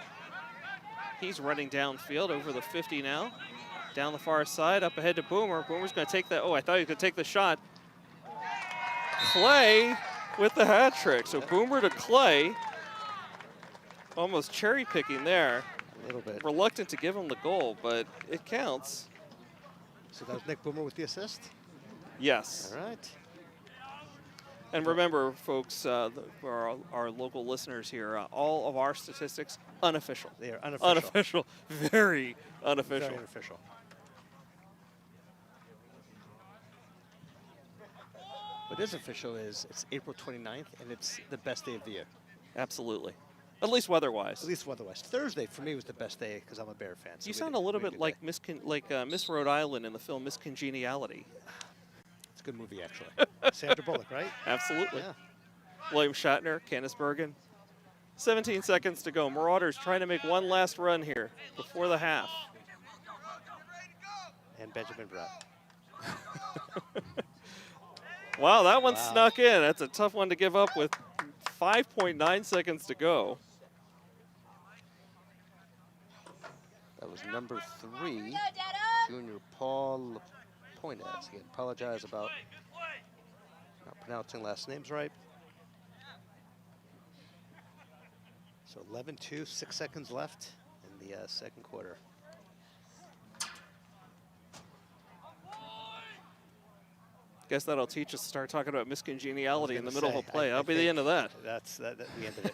He's running downfield over the 50 now. Down the far side, up ahead to Boomer. Boomer's going to take that. Oh, I thought he could take the shot. Clay with the hat trick. So Boomer to Clay. Almost cherry picking there. A little bit. Reluctant to give him the goal, but it counts. So that was Nick Boomer with the assist? Yes. All right. And remember, folks, for our local listeners here, all of our statistics, unofficial. They are unofficial. Unofficial. Very unofficial. Very unofficial. What is official is it's April 29th, and it's the best day of the year. Absolutely. At least weather-wise. At least weather-wise. Thursday, for me, was the best day because I'm a Bear fan. So you sound a little bit like Miss Rhode Island in the film Miss Congeniality. It's a good movie, actually. Sandra Bullock, right? Absolutely. Yeah. William Shatner, Candice Bergen. 17 seconds to go. Marauders trying to make one last run here before the half. And Benjamin Bratt. Wow, that one snuck in. That's a tough one to give up with 5.9 seconds to go. That was number 3, Junior Paul Poinez. Again, apologize about not pronouncing last names right. So 11-2, 6 seconds left in the second quarter. Guess that'll teach us to start talking about miscongeniality in the middle of a play. I That'll be the end of that. That's the end of it.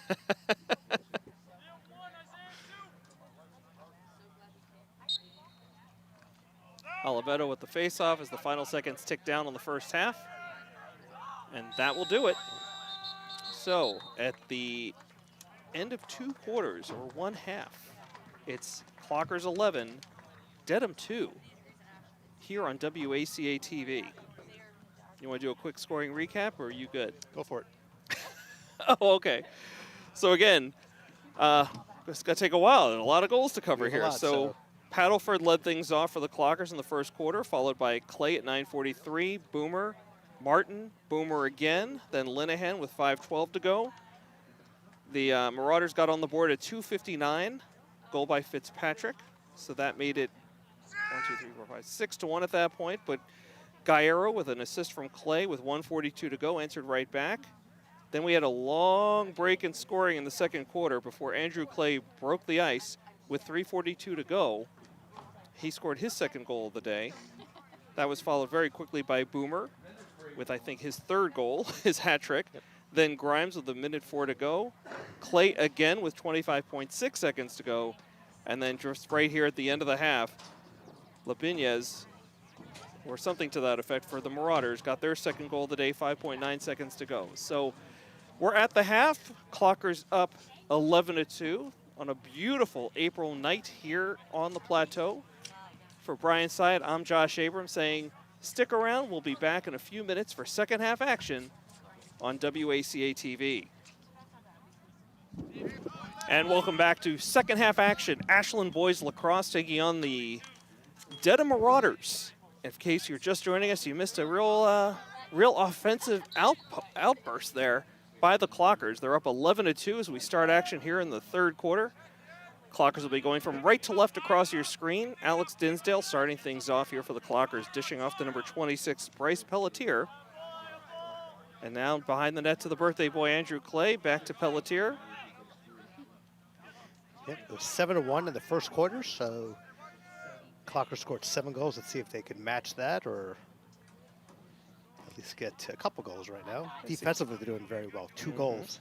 Oliveto with the face-off as the final seconds tick down on the first half. And that will do it. So at the end of 2 quarters, or 1 half, it's Clockers 11, Dedham 2, here on WACA-TV. You want to do a quick scoring recap, or are you good? Go for it. Oh, okay. So again, it's going to take a while and a lot of goals to cover here. So Paddleford led things off for the Clockers in the first quarter, followed by Clay at 9:43, Boomer, Martin, Boomer again, then Linehan with 5:12 to go. The Marauders got on the board at 2:59, goal by Fitzpatrick. So that made it 6-1 at that point, but Guerrero with an assist from Clay with 1:42 to go answered right back. Then we had a long break in scoring in the second quarter before Andrew Clay broke the ice with 3:42 to go. He scored his second goal of the day. That was followed very quickly by Boomer with, I think, his third goal, his hat trick. Yep. Then Grimes with 1:04 to go. Clay again with 25.6 seconds to go. And then just right here at the end of the half, Labinez, or something to that effect for the Marauders, got their second goal of the day, 5.9 seconds to go. So we're at the half. Clockers up 11-2 on a beautiful April night here on the plateau. For Brian Syatt, I'm Josh Abrams saying stick around. We'll be back in a few minutes for second half action on WACA-TV. And welcome back to second half action. Ashland Boys Lacrosse taking on the Dedham Marauders. In case you're just joining us, you missed a real offensive outburst there by the Clockers. They're up 11-2 as we start action here in the third quarter. Clockers will be going from right to left across your screen. Alex Dinsdale starting things off here for the Clockers, dishing off to number 26, Bryce Pelletier. And now behind the net to the birthday boy, Andrew Clay, back to Pelletier. Yep, it was 7-1 in the first quarter, so Clockers scored 7 goals. Let's see if they can match that or at least get a couple goals right now. Defensively, they're doing very well. 2 goals.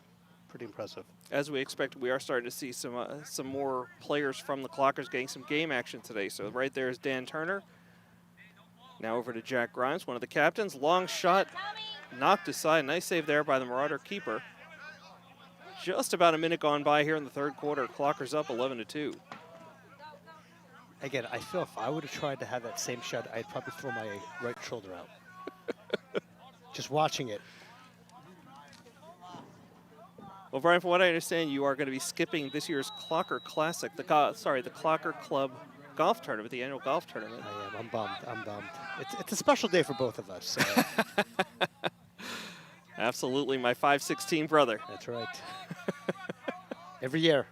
Pretty impressive. As we expect, we are starting to see some more players from the Clockers getting some game action today. So right there is Dan Turner. Now over to Jack Grimes, one of the captains. Long shot, knocked aside. Nice save there by the Marauder keeper. Just about a minute gone by here in the third quarter. Clockers up 11-2. Again, I feel if I would have tried to have that same shot, I'd probably throw my right shoulder out. Just watching it. Well, Brian, from what I understand, you are going to be skipping this year's Clocker Classic, the Clocker Club golf tournament, the annual golf tournament. I am. I'm bummed. I'm bummed. It's a special day for both of us. So. Absolutely, my 5'16" brother. That's right. Every year.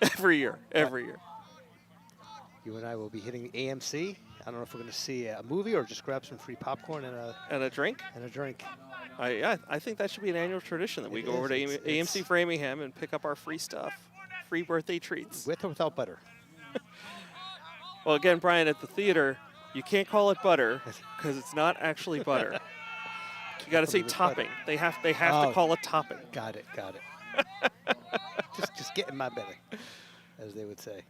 Every year. You and I will be hitting the AMC. I don't know if we're going to see a movie or just grab some free popcorn and a drink. And a drink. Yeah, I think that should be an annual tradition that we go over to AMC Framingham and pick up our free stuff, free birthday treats. With or without butter? Well, again, Brian, at the theater, you can't call it butter because it's not actually butter. You got to say topping. Butter. They have to call it topping. Got it. just get in my belly, as they would say.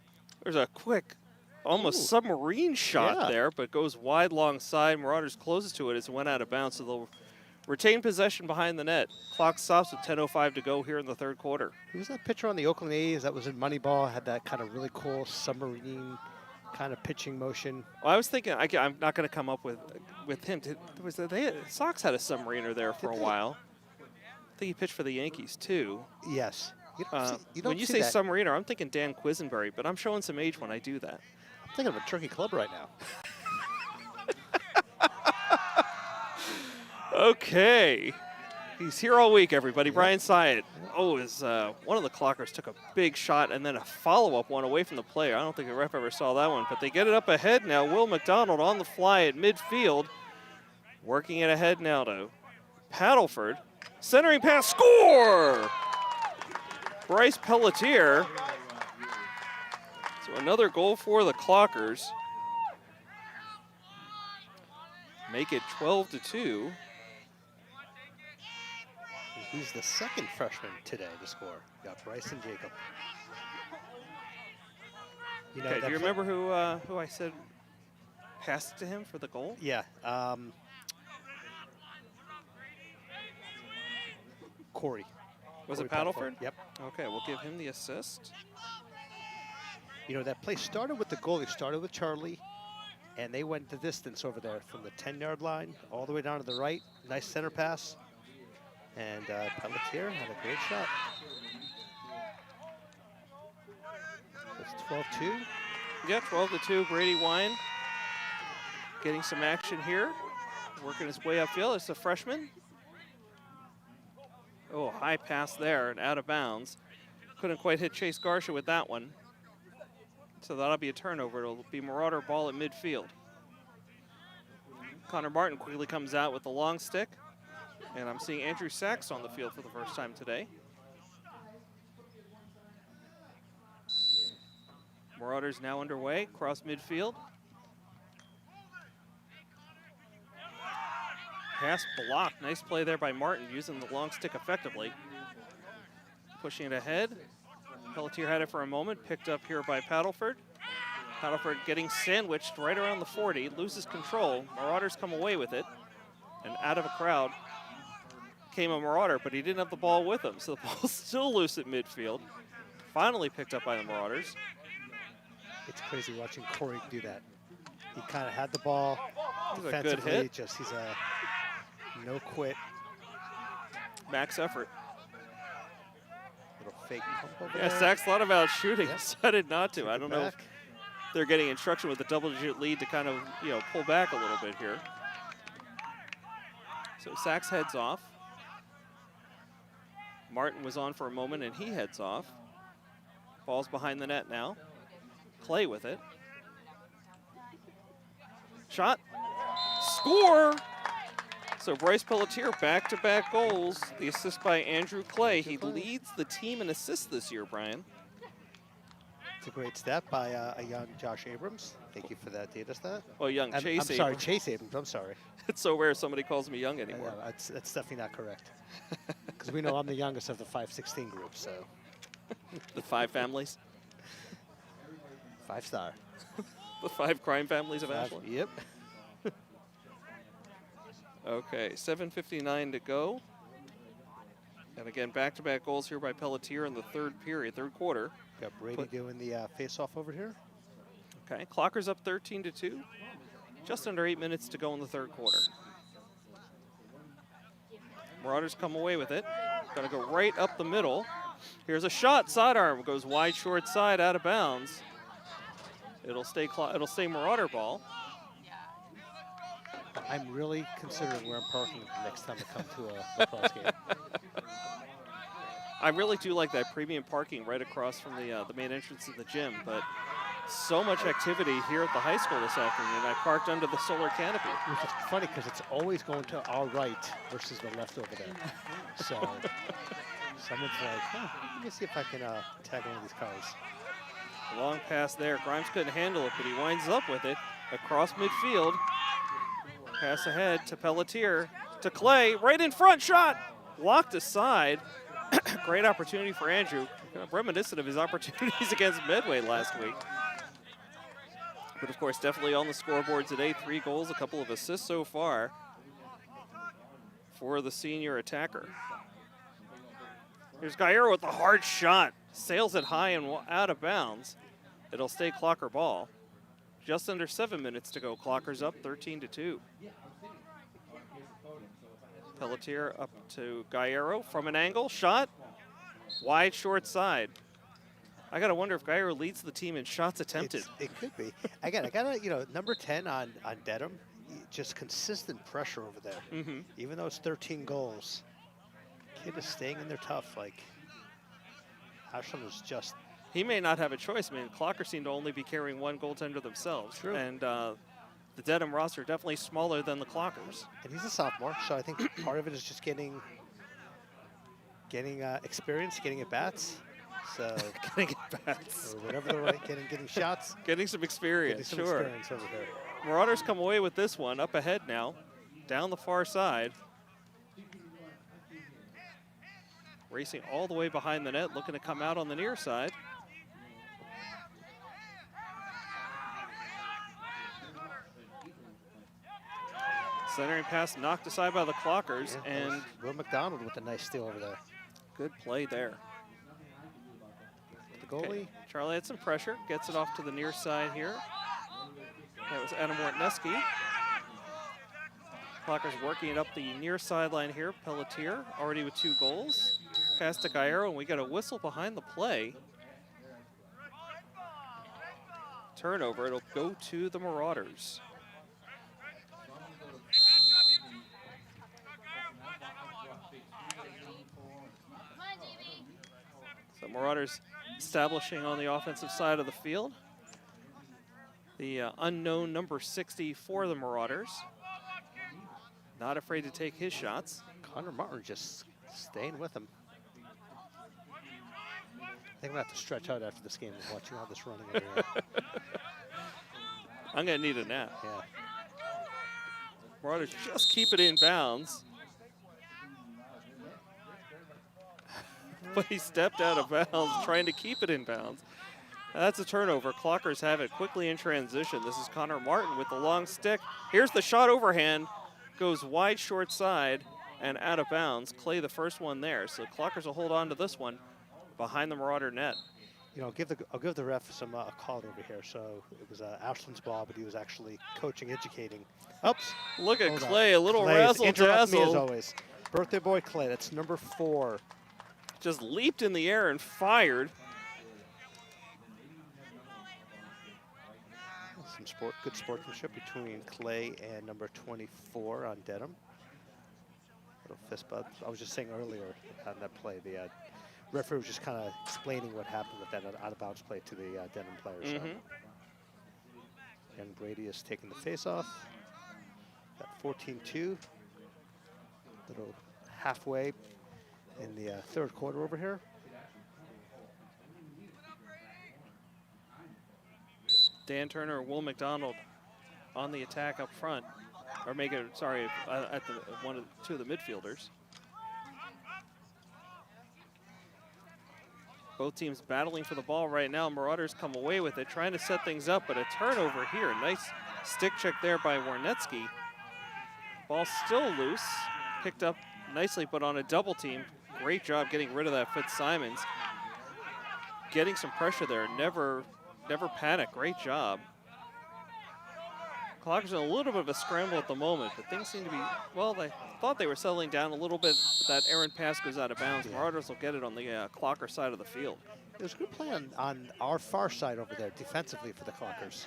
There's a quick, almost submarine shot there, but goes wide long side. Marauders closes to it as it went out of bounds, so they'll retain possession behind the net. Clock stops with 10:05 to go here in the third quarter. Who's that pitcher on the Oakland A's that was in Moneyball? Had that kind of really cool submarine kind of pitching motion. Well, I was thinking, I'm not going to come up with him. Sox had a submariner there for a while. I think he pitched for the Yankees, too. Yes. When you say submariner, I'm thinking Dan Quisenberry, but I'm showing some age when I do that. I'm thinking of a Turkey Club right now. Okay. He's here all week, everybody. Yep. Brian Syatt. Oh, one of the clockers took a big shot and then a follow-up one away from the player. I don't think the ref ever saw that one, but they get it up ahead now. Will McDonald on the fly at midfield. Working it ahead now to Paddleford. Centering pass, score! Bryce Pelletier. So another goal for the Clockers. Make it 12-2. He's the second freshman today to score. You got Bryson Jacob. You know, do you remember who I said passed it to him for the goal? Yeah. Corey. Was it Paddleford? Yep. Okay, we'll give him the assist. You know, that play started with the goalie, started with Charlie, and they went the distance over there from the 10-yard line all the way down to the right. Nice center pass. And Pelletier had a great shot. It's 12-2. Yeah, 12-2. Brady Wine getting some action here. Working his way upfield. It's a freshman. Oh, high pass there and out of bounds. Couldn't quite hit Chase Garcia with that one. So that'll be a turnover. It'll be Marauder ball at midfield. Connor Martin quickly comes out with the long stick. And I'm seeing Andrew Sachs on the field for the first time today. Marauders now underway, cross midfield. Pass blocked, nice play there by Martin, using the long stick effectively. Pushing it ahead. Pelletier had it for a moment, picked up here by Paddleford. Paddleford getting sandwiched right around the 40, loses control. Marauders come away with it, and out of a crowd came a Marauder, but he didn't have the ball with him, so the ball's still loose at midfield. Finally picked up by the Marauders. It's crazy watching Corey do that. He kind of had the ball defensively. A good hit. He's a no quit. Max effort. Little fake pump over there. Sachs thought about shooting, decided not to. I don't know if they're getting instruction with the double-digit lead to kind of, pull back a little bit here. So Sachs heads off. Martin was on for a moment, and he heads off. Ball's behind the net now. Clay with it. Shot. Score! So Bryce Pelletier, back-to-back goals. The assist by Andrew Clay. He leads the team in assists this year, Brian. It's a great step by a young Josh Abrams. Thank you for that data stat. Well, young Chase Abrams. I'm sorry, Chase Abrams. I'm sorry. It's so rare somebody calls me young anymore. That's definitely not correct. Because we know I'm the youngest of the 516 group, so. The 5 families? 5-star. The 5 crime families of Ashland? Yep. Okay, 7:59 to go. And again, back-to-back goals here by Pelletier in the third quarter. Got Brady doing the face-off over here. Okay, Clockers up 13-2. Just under 8 minutes to go in the third quarter. Marauders come away with it. Gonna go right up the middle. Here's a shot, sidearm, goes wide, short side, out of bounds. It'll stay Marauder ball. I'm really considering where I'm parking next time I come to a lacrosse game. I really do like that premium parking right across from the main entrance of the gym, but So much activity here at the high school this afternoon. I parked under the solar canopy. Which is funny because it's always going to our right versus the left over there. So someone's like, let me see if I can tag one of these cars. Long pass there. Grimes couldn't handle it, but he winds up with it across midfield. Pass ahead to Pelletier, to Clay, right in front, shot! Blocked aside. Great opportunity for Andrew. Kind of reminiscent of his opportunities against Medway last week. But of course, definitely on the scoreboard today. 3 goals, a couple of assists so far for the senior attacker. Here's Gaillero with a hard shot. Sails it high and out of bounds. It'll stay Clocker ball. Just under 7 minutes to go. Clocker's up 13-2. Pelletier up to Gaillero from an angle. Shot. Wide short side. I got to wonder if Gaillero leads the team in shots attempted. It could be. Again, I got to, number 10 on Dedham, just consistent pressure over there. Even though it's 13 goals, kid is staying in there tough. Like, Ashland is just... He may not have a choice. I mean, Clocker seemed to only be carrying 1 goaltender themselves. True. And the Dedham roster definitely smaller than the Clockers. And he's a sophomore, so I think part of it is just getting experience, getting at bats. So Getting at bats. or whatever the right, getting shots. Getting some experience, Getting some sure. experience over there. Marauders come away with this one, up ahead now, down the far side. Racing all the way behind the net, looking to come out on the near side. Centering pass knocked aside by the Clockers, Yeah, and Will McDonald with a nice steal over there. good play there. The goalie. Okay. Charlie had some pressure, gets it off to the near side here. That was Adam Mortneski. Clockers working it up the near sideline here. Pelletier already with 2 goals. Pass to Gaillero, and we got a whistle behind the play. Turnover, it'll go to the Marauders. So Marauders establishing on the offensive side of the field. The unknown number 60 for the Marauders. Not afraid to take his shots. Connor Martin just staying with him. I think I'm going to have to stretch out after this game of watching all this running over here. I'm going to need a nap. Yeah. Marauders just keep it in bounds. But he stepped out of bounds trying to keep it in bounds. That's a turnover. Clockers have it quickly in transition. This is Connor Martin with the long stick. Here's the shot overhand. Goes wide short side and out of bounds. Clay the first one there. So Clockers will hold on to this one behind the Marauder net. You know, I'll give the ref some a call over here. So it was Ashland's ball, but he was actually coaching, educating. Oops. Look at Hold Clay, on. a little Clay is interrupting me as razzle-dazzle. always. Birthday boy Clay, that's number 4. Just leaped in the air and fired. Some good sportsmanship between Clay and number 24 on Dedham. Little fist bump. I was just saying earlier on that play, the referee was just kind of explaining what happened with that out-of-bounds play to the Dedham players. And Brady is taking the face-off. Got 14-2. Little halfway in the 3rd quarter over here. Dan Turner and Will McDonald on the attack up front, or make it, sorry, at the two of the midfielders. Both teams battling for the ball right now. Marauders come away with it, trying to set things up, but a turnover here. Nice stick check there by Warnetsky. Ball still loose, picked up nicely, but on a double team. Great job getting rid of that Fitzsimons. Getting some pressure there, never panic, great job. Clockers in a little bit of a scramble at the moment, but things seem to be, well, they thought they were settling down a little bit, but that errant pass goes out of bounds. Yeah. Marauders will get it on the Clocker side of the field. There's a good play on our far side over there defensively for the Clockers.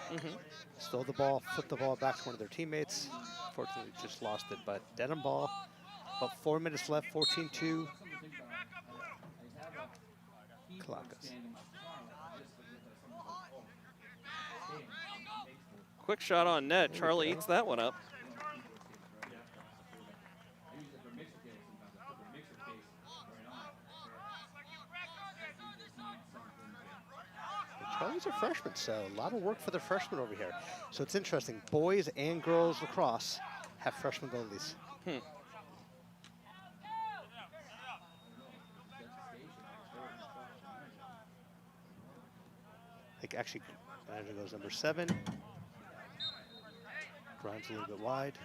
Stole the ball, flipped the ball back to one of their teammates. Fortunately, just lost it, but Dedham ball. About 4 minutes left, 14-2. Clockers. quick shot on net. Charlie eats that one up. Charlie's a freshman, so a lot of work for the freshmen over here. So it's interesting. Boys and girls lacrosse have freshman goalies. Like actually, manager goes number 7. Grimes a little bit wide.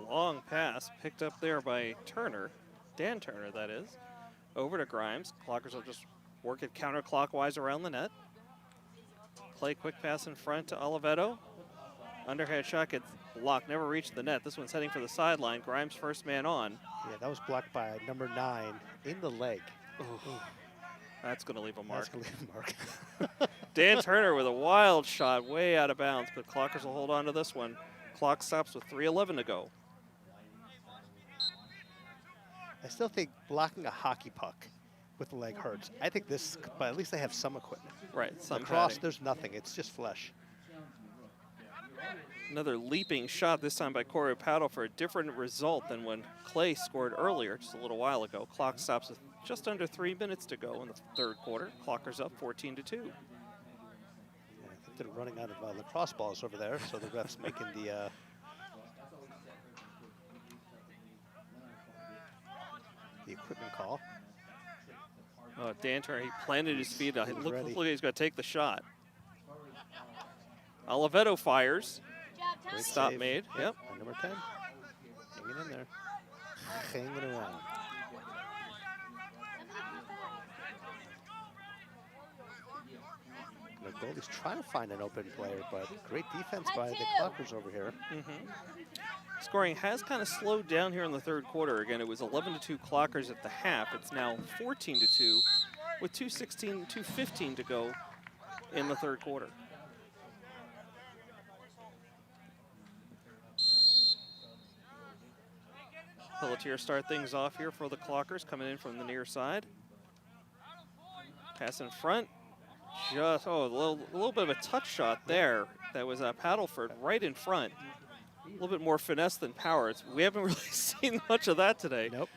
Long pass picked up there by Turner, Dan Turner that is. Over to Grimes. Clockers will just work it counterclockwise around the net. Play quick pass in front to Oliveto. Underhand shot gets blocked, never reached the net. This one's heading for the sideline. Grimes first man on. Yeah, that was blocked by number 9 in the leg. Ooh. That's going to leave a mark. That's going to leave a mark. Dan Turner with a wild shot way out of bounds, but Clockers will hold on to this one. Clock stops with 3:11 to go. I still think blocking a hockey puck with the leg hurts. I think this, but at least they have some equipment. Right, some Lacrosse, padding. there's nothing. It's just flesh. Another leaping shot, this time by Corey Paddle for a different result than when Clay scored earlier just a little while ago. Clock stops with just under 3 minutes to go in the third quarter. Clockers up 14-2. Yeah, I think they're running out of lacrosse balls over there, so the ref's making the equipment call. Dan Turner, he planted his feet. Look ready. like he's going to take the shot. Oliveto fires. Great Stop save. made. Yep. And number 10, hanging in there, hanging around. The goalie's trying to find an open player, but great defense by the Clockers over here. Scoring has kind of slowed down here in the third quarter. Again, it was 11-2 Clockers at the half. It's now 14-2 with 2:15 to go in the third quarter. Pelletier start things off here for the Clockers, coming in from the near side. Pass in front. Just, a little bit of a touch shot there. That was Paddleford right in front. A little bit more finesse than power. We haven't really seen much of that today. Nope.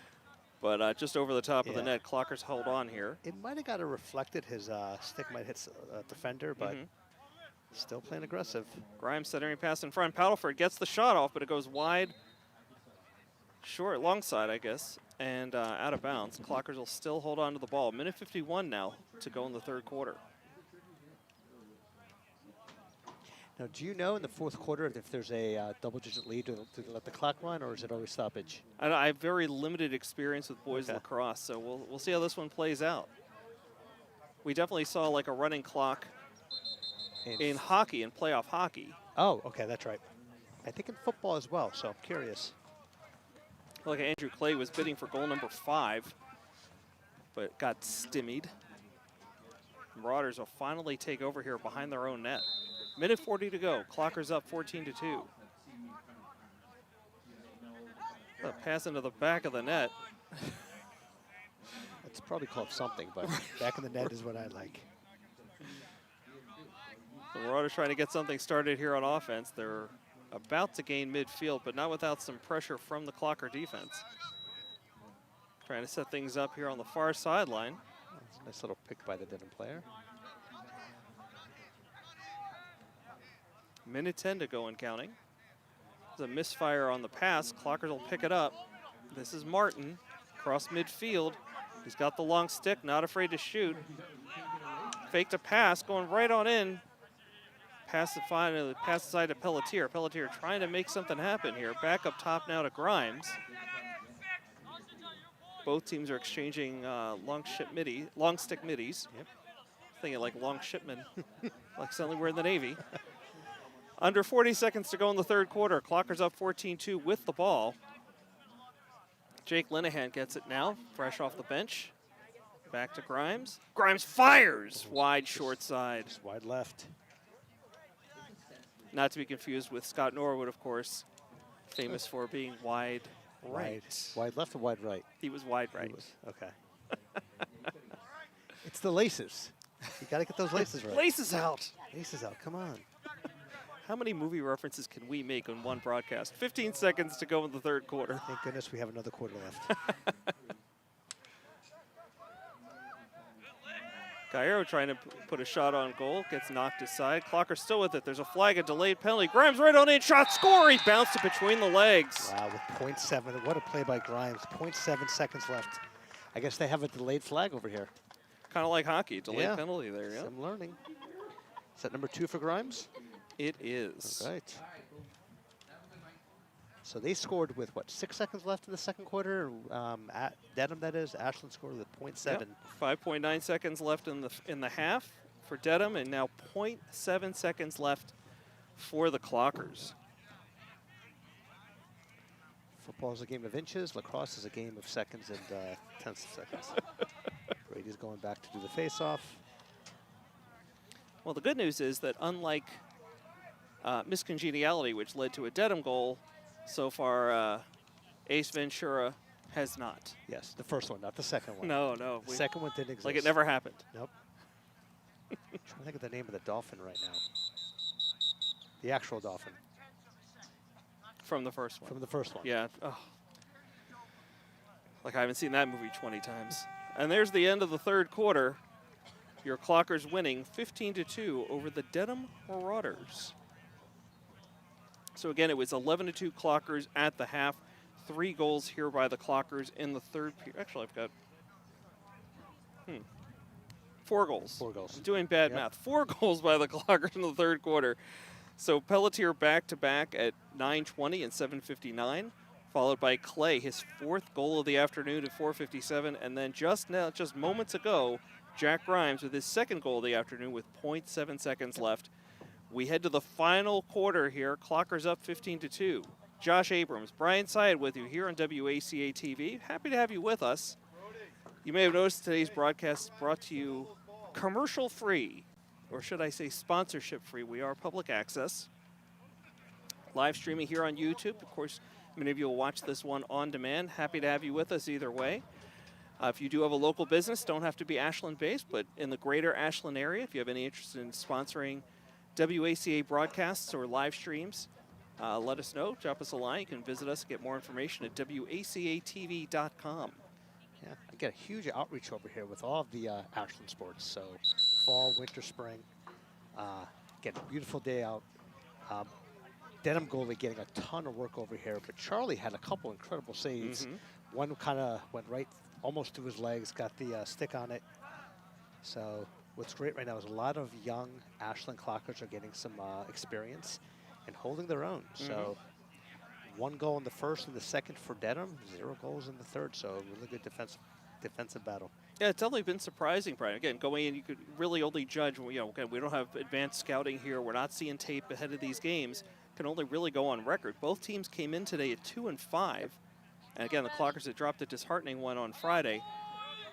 But just over the top of the net, Clockers hold on here. It might have got reflected. His stick might hit a defender, but still playing aggressive. Grimes centering pass in front. Paddleford gets the shot off, but it goes wide. Short, long side, I guess, and out of bounds. Clockers will still hold on to the ball. Minute 51 now to go in the third quarter. Now, do you know in the fourth quarter if there's a double-digit lead, do they let the clock run, or is it always stoppage? I have very limited experience with boys lacrosse, so we'll see how this one plays out. We definitely saw like a running clock in hockey, in playoff hockey. Oh, okay, that's right. I think in football as well, so I'm curious. Like Andrew Clay was bidding for goal number 5, but got stymied. Marauders will finally take over here behind their own net. Minute 40 to go. Clockers up 14-2. A pass into the back of the net. It's probably called something, but back in the net is what I like. The Marauders trying to get something started here on offense. They're about to gain midfield, but not without some pressure from the Clocker defense. Trying to set things up here on the far sideline. That's a nice little pick by the Dedham player. Minute 10 to go and counting. There's a misfire on the pass. Clockers will pick it up. This is Martin, across midfield. He's got the long stick, not afraid to shoot. Faked a pass, going right on in. Pass aside to Pelletier. Pelletier trying to make something happen here. Back up top now to Grimes. Both teams are exchanging long stick middies. Yep. Thinking like long shipmen, like suddenly we're in the Navy. Under 40 seconds to go in the third quarter. Clockers up 14-2 with the ball. Jake Linehan gets it now, fresh off the bench. Back to Grimes. Grimes fires wide short side. Just wide left. Not to be confused with Scott Norwood, of course, famous for being wide right. Wide left or wide right? He was wide right. Okay. It's the laces. You got to get those laces right. Laces out. Laces out. Come on. How many movie references can we make on one broadcast? 15 seconds to go in the third quarter. Thank goodness we have another quarter left. Cairo trying to put a shot on goal, gets knocked aside. Clocker still with it. There's a flag, a delayed penalty. Grimes right on in, shot, score. He bounced it between the legs. Wow, with 0.7. What a play by Grimes. 0.7 seconds left. I guess they have a delayed flag over here. Kind of like hockey, delayed penalty there, yeah. I'm learning. Is that number 2 for Grimes? It is. All right. So they scored with, what, 6 seconds left in the second quarter? At Dedham, that is. Ashland scored with 0.7. Yep. 5.9 seconds left in the half for Dedham, and now 0.7 seconds left for the Clockers. Football is a game of inches. Lacrosse is a game of seconds and tenths of seconds. Brady's going back to do the face-off. Well, the good news is that unlike miscongeniality, which led to a Dedham goal, so far Ace Ventura has not. Yes, the first one, not the second one. No, no. The second one didn't exist. Like it never happened. Nope. I'm trying to think of the name of the dolphin right now. The actual dolphin. From the first one. From the first one. Yeah. Oh. Like I haven't seen that movie 20 times. And there's the end of the third quarter. Your Clockers winning 15-2 over the Dedham Marauders. So again, it was 11-2 Clockers at the half. 3 goals here by the Clockers in the third period. Actually, I've got 4 goals. 4 goals. I'm doing bad math. 4 goals by the Clockers in the third quarter. So Pelletier back-to-back at 9:20 and 7:59, followed by Clay, his 4th goal of the afternoon at 4:57, and then just moments ago, Jack Grimes with his 2nd goal of the afternoon with 0.7 seconds left. We head to the final quarter here. Clockers up 15-2. Josh Abrams, Brian Syed with you here on WACA-TV. Happy to have you with us. You may have noticed today's broadcast brought to you commercial-free, or should I say sponsorship-free. We are public access. Live streaming here on YouTube. Of course, many of you will watch this one on demand. Happy to have you with us either way. If you do have a local business, don't have to be Ashland-based, but in the greater Ashland area, if you have any interest in sponsoring WACA broadcasts or live streams, let us know. Drop us a line. You can visit us, get more information at WACATV.com. Yeah, I get a huge outreach over here with all of the Ashland sports. So fall, winter, spring. Get a beautiful day out. Dedham goalie getting a ton of work over here, but Charlie had a couple incredible saves. One kind of went right almost to his legs, got the stick on it. So what's great right now is a lot of young Ashland Clockers are getting some experience and holding their own. So 1 goal in the first and the second for Dedham, 0 goals in the third. So really good defensive battle. Yeah, it's definitely been surprising, Brian. Again, going in, you could really only judge, again, we don't have advanced scouting here. We're not seeing tape ahead of these games. Can only really go on record. Both teams came in today at 2-5. And again, the Clockers had dropped a disheartening one on Friday.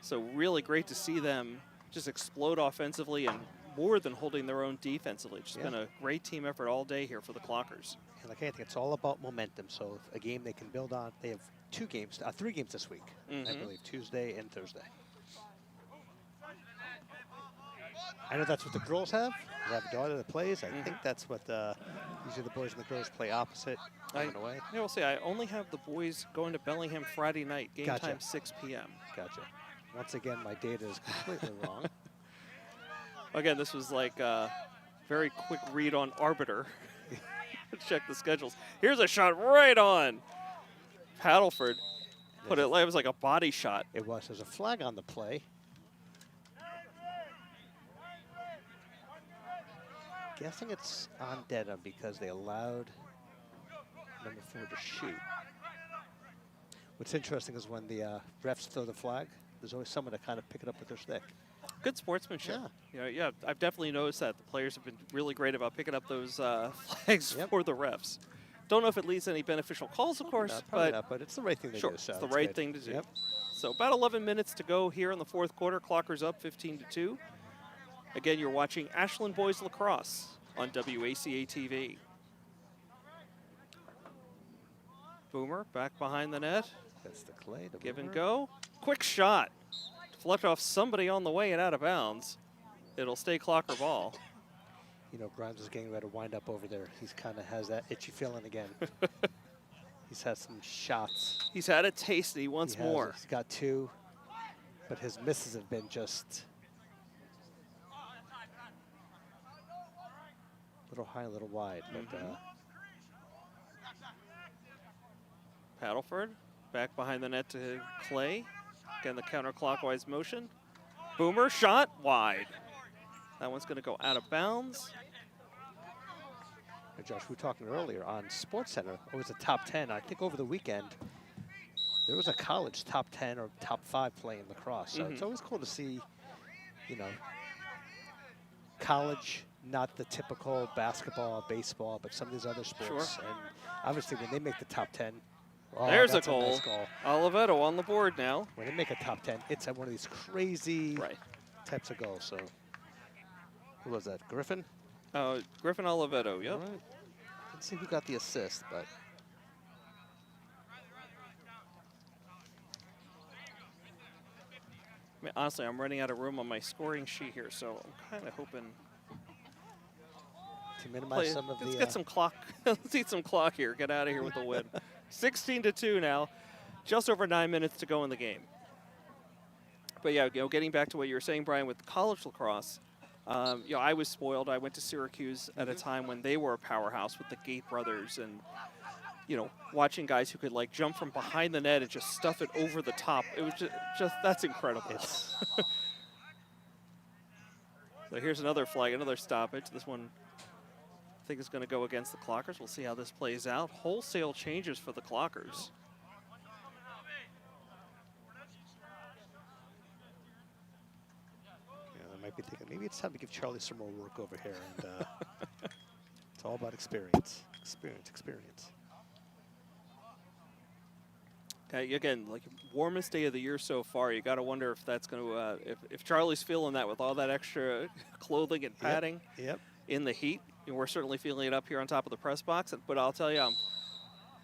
So really great to see them just explode offensively and more than holding their own defensively. It's just been a great team effort all day here for the Clockers. And like anything, it's all about momentum. So a game they can build on. They have 3 games this week, I believe, Tuesday and Thursday. I know that's what the girls have. I have a daughter that plays. I think that's what usually the boys and the girls play opposite. I will say I only have the boys going to Bellingham Friday night. Game time 6 p.m. Gotcha. Once again, my data is completely wrong. Again, this was like a very quick read on Arbiter. Check the schedules. Here's a shot right on Paddleford. It was like a body shot. It was. There's a flag on the play. Guessing it's on Dedham because they allowed number 4 to shoot. What's interesting is when the refs throw the flag, there's always someone to kind of pick it up with their stick. Good sportsmanship. Yeah, I've definitely noticed that. The players have been really great about picking up those flags for the refs. Don't know if it leads to any beneficial calls, of course, but it's the right thing to do. So it's the right thing to do. So about 11 minutes to go here in the fourth quarter. Clockers up 15-2. Again, you're watching Ashland Boys Lacrosse on WACA-TV. Boomer back behind the net. That's the Clay. Give and go. Quick shot. flipped off somebody on the way and out of bounds. It'll stay Clocker ball. You know, Grimes is getting ready to wind up over there. He's kind of has that itchy feeling again. He's had some shots. He's had a taste. He wants more. He's got 2, but his misses have been just a little high, a little wide. But Paddleford back behind the net to Clay. Again, the counterclockwise motion. Boomer shot wide. That one's going to go out of bounds. Josh, we were talking earlier on SportsCenter. It was a top 10. I think over the weekend, there was a college top 10 or top 5 playing lacrosse. So it's always cool to see, you know, college, not the typical basketball, baseball, but some of these other sports. Sure. And obviously, when they make the top 10, there's a that's goal. nice goal. Oliveto on the board now. When they make a top 10, it's at one of these crazy types of goals. So, who was that? Griffin? Griffin Oliveto, yep. All right. Let's see who got the assist, but I mean, honestly, I'm running out of room on my scoring sheet here, so I'm kind of hoping to minimize some of let's the. Get some clock. Let's eat some clock here. Get out of here with the win. 16-2 now. Just over 9 minutes to go in the game. But yeah, you know, getting back to what you were saying, Brian, with college lacrosse. You know, I was spoiled. I went to Syracuse at a time when they were a powerhouse with the Gate brothers, and you know, watching guys who could like jump from behind the net and just stuff it over the top. It was just that's incredible. So here's another flag, another stoppage. This one I think is going to go against the Clockers. We'll see how this plays out. Wholesale changes for the Clockers. Might be thinking maybe it's time to give Charlie some more work over here, and it's all about experience. Experience. Again, like warmest day of the year so far. You got to wonder if that's going to if Charlie's feeling that with all that extra clothing and padding in the heat. You know, we're certainly feeling it up here on top of the press box. But I'll tell you,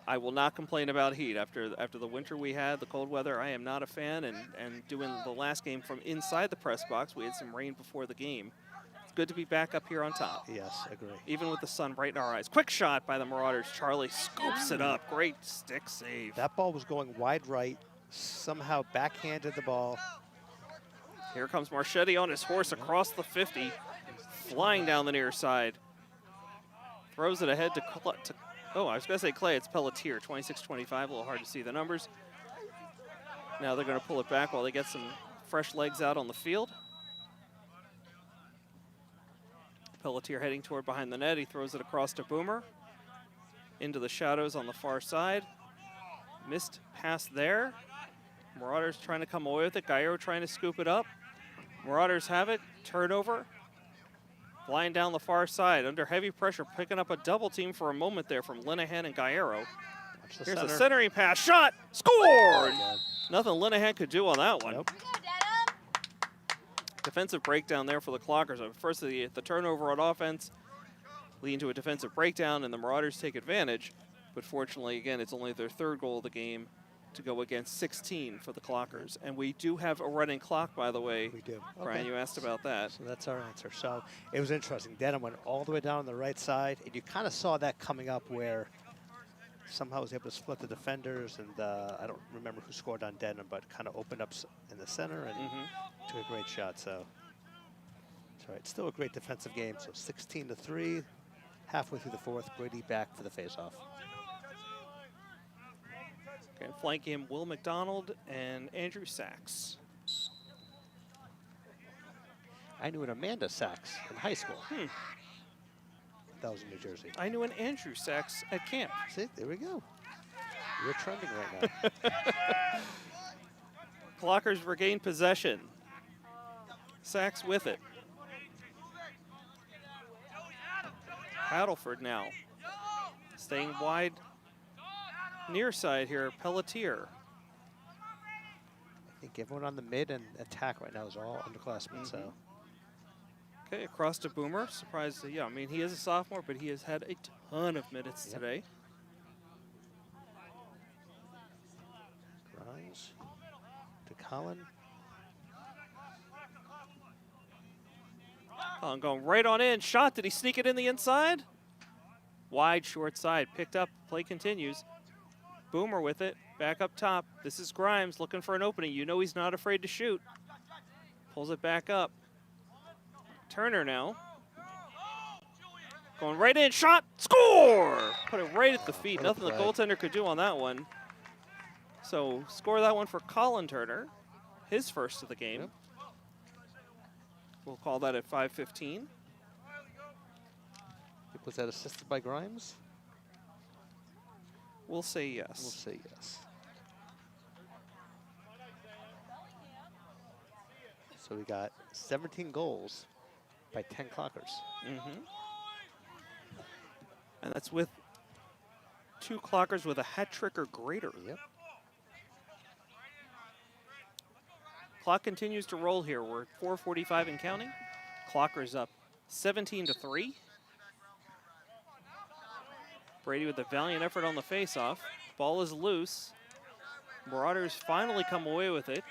I will not complain about heat after the winter we had, the cold weather. I am not a fan, and doing the last game from inside the press box, we had some rain before the game. It's good to be back up here on top. Yes, agree. Even with the sun right in our eyes. Quick shot by the Marauders. Charlie scoops it up. Great stick save. That ball was going wide right, somehow backhanded the ball. Here comes Marchetti on his horse across the 50, flying down the near side. Throws it ahead to oh, I was going to say Clay. It's Pelletier, 26-25. A little hard to see the numbers. Now they're going to pull it back while they get some fresh legs out on the field. Pelletier heading toward behind the net. He throws it across to Boomer. Into the shadows on the far side. Missed pass there. Marauders trying to come away with it. Gallo trying to scoop it up. Marauders have it. Turnover. Flying down the far side, under heavy pressure, picking up a double team for a moment there from Linehan and Gallo. Here's a centering pass, shot, scored! Nothing Linehan could do on that one. Nope. Defensive breakdown there for the Clockers. First, the turnover on offense leading to a defensive breakdown, and the Marauders take advantage. But fortunately, again, it's only their third goal of the game to go against 16 for the Clockers. And we do have a running clock, by the way. We do. Brian, okay. you asked about that. So that's our answer. So it was interesting. Dedham went all the way down on the right side, and you kind of saw that coming up where somehow was able to split the defenders, and I don't remember who scored on Dedham, but kind of opened up in the center and took a great shot. So it's all right. Still a great defensive game. So 16-3, halfway through the fourth. Brady back for the faceoff. Okay, flanking him, Will McDonald and Andrew Sachs. I knew an Amanda Sachs in high school. That was in New Jersey. I knew an Andrew Sachs at camp. See, there we go. You're trending right now. Clockers regain possession. Sachs with it. Paddleford now. Staying wide. Near side here, Pelletier. I think everyone on the mid and attack right now is all underclassmen. So. Okay, across to Boomer. Surprised, yeah, I mean, he is a sophomore, but he has had a ton of minutes today. Grimes to Colin. Collin going right on in. Shot. Did he sneak it in the inside? Wide, short side. Picked up. Play continues. Boomer with it. Back up top. This is Grimes looking for an opening. You know he's not afraid to shoot. Pulls it back up. Turner now. Going right in. Shot. Score! Put it right at the feet. Nothing the goaltender could do on that one. So score that one for Collin Turner. His first of the game. Yep. We'll call that at 5:15. Was that assisted by Grimes? We'll say yes. We'll say yes. So we got 17 goals by 10 clockers. Mm-hmm. And that's with 2 clockers with a hat trick or greater. Yep. Clock continues to roll here. We're at 4:45 and counting. Clockers up 17-3. Brady with a valiant effort on the faceoff. Ball is loose. Marauders finally come away with it.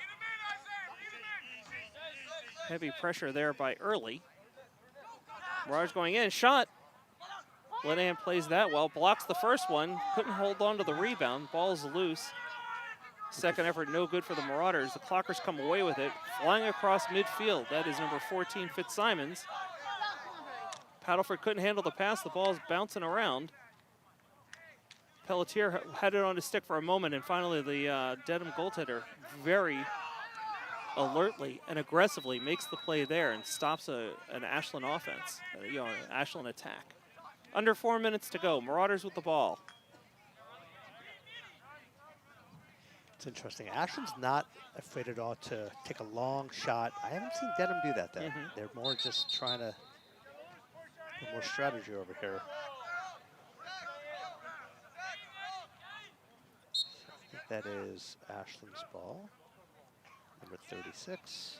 Heavy pressure there by Early. Marauders going in. Shot. Linehan plays that well. Blocks the first one. Couldn't hold on to the rebound. Ball's loose. Second effort, no good for the Marauders. The Clockers come away with it. Flying across midfield. That is number 14, Fitzsimons. Paddleford couldn't handle the pass. The ball's bouncing around. Pelletier had it on his stick for a moment, and finally the Dedham goaltender very alertly and aggressively makes the play there and stops an Ashland offense, an Ashland attack. Under 4 minutes to go. Marauders with the ball. It's interesting. Ashland's not afraid at all to take a long shot. I haven't seen Dedham do that, though. Mm-hmm. They're more just trying to get more strategy over here. I think that is Ashland's ball, number 36.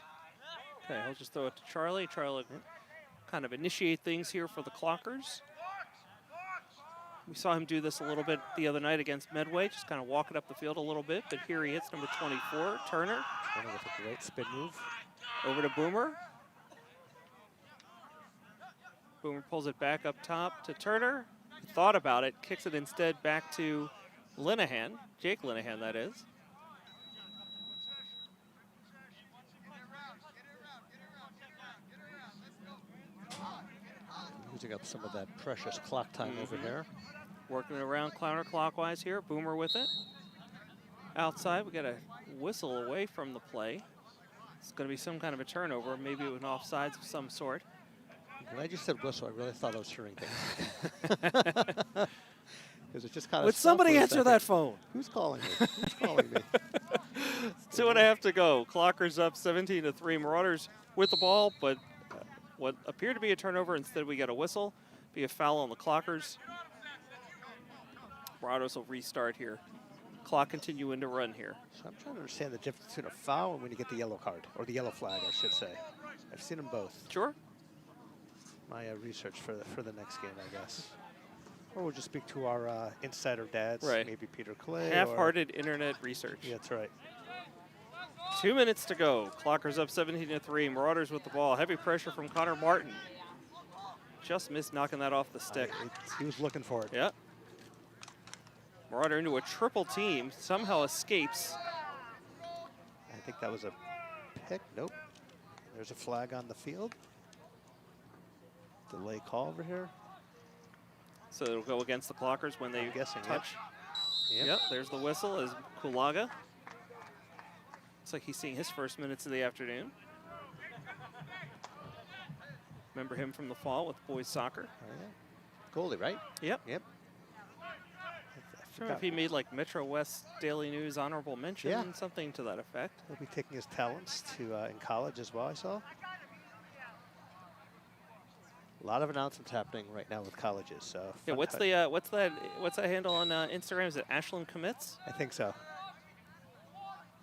Okay, I'll just throw it to Charlie. Charlie kind of initiate things here for the Clockers. We saw him do this a little bit the other night against Medway, just kind of walk it up the field a little bit, but here he hits number 24, Turner. Turner with a great spin move. Over to Boomer. Boomer pulls it back up top to Turner. Thought about it, kicks it instead back to Linehan, Jake Linehan that is. Using up some of that precious clock time over here. Working it around counterclockwise here. Boomer with it. Outside, we got a whistle away from the play. It's going to be some kind of a turnover, maybe with an offsides of some sort. When I just said whistle, I really thought I was hearing things. Because it just kind of. Would somebody answer that phone? Who's calling me? Who's calling me? 2.5 to go. Clockers up 17-3. Marauders with the ball, but what appeared to be a turnover, instead we get a whistle. Be a foul on the Clockers. Marauders will restart here. Clock continuing to run here. So I'm trying to understand the difference between a foul and when you get the yellow card, or the yellow flag, I should say. I've seen them both. Sure. My research for the next game, I guess. Or we'll just speak to our insider dads, right. Maybe Peter Clay. Half-hearted internet research. Yeah, that's right. 2 minutes to go. Clockers up 17-3. Marauders with the ball. Heavy pressure from Connor Martin. Just missed knocking that off the stick. He was looking for it. Yeah. Marauder into a triple team. Somehow escapes. I think that was a pick. Nope. There's a flag on the field. Delay call over here. So it'll go against the Clockers when they touch. Yep, there's the whistle as Kulaga. Looks like he's seeing his first minutes of the afternoon. Remember him from the fall with boys soccer. Oh, yeah. Goalie, right? Yep. Yep. I don't know if he made like Metro West Daily News honorable mention, something to that effect. He'll be taking his talents to in college as well, I saw. A lot of announcements happening right now with colleges. So yeah, what's that handle on Instagram? Is it Ashland Commits? I think so.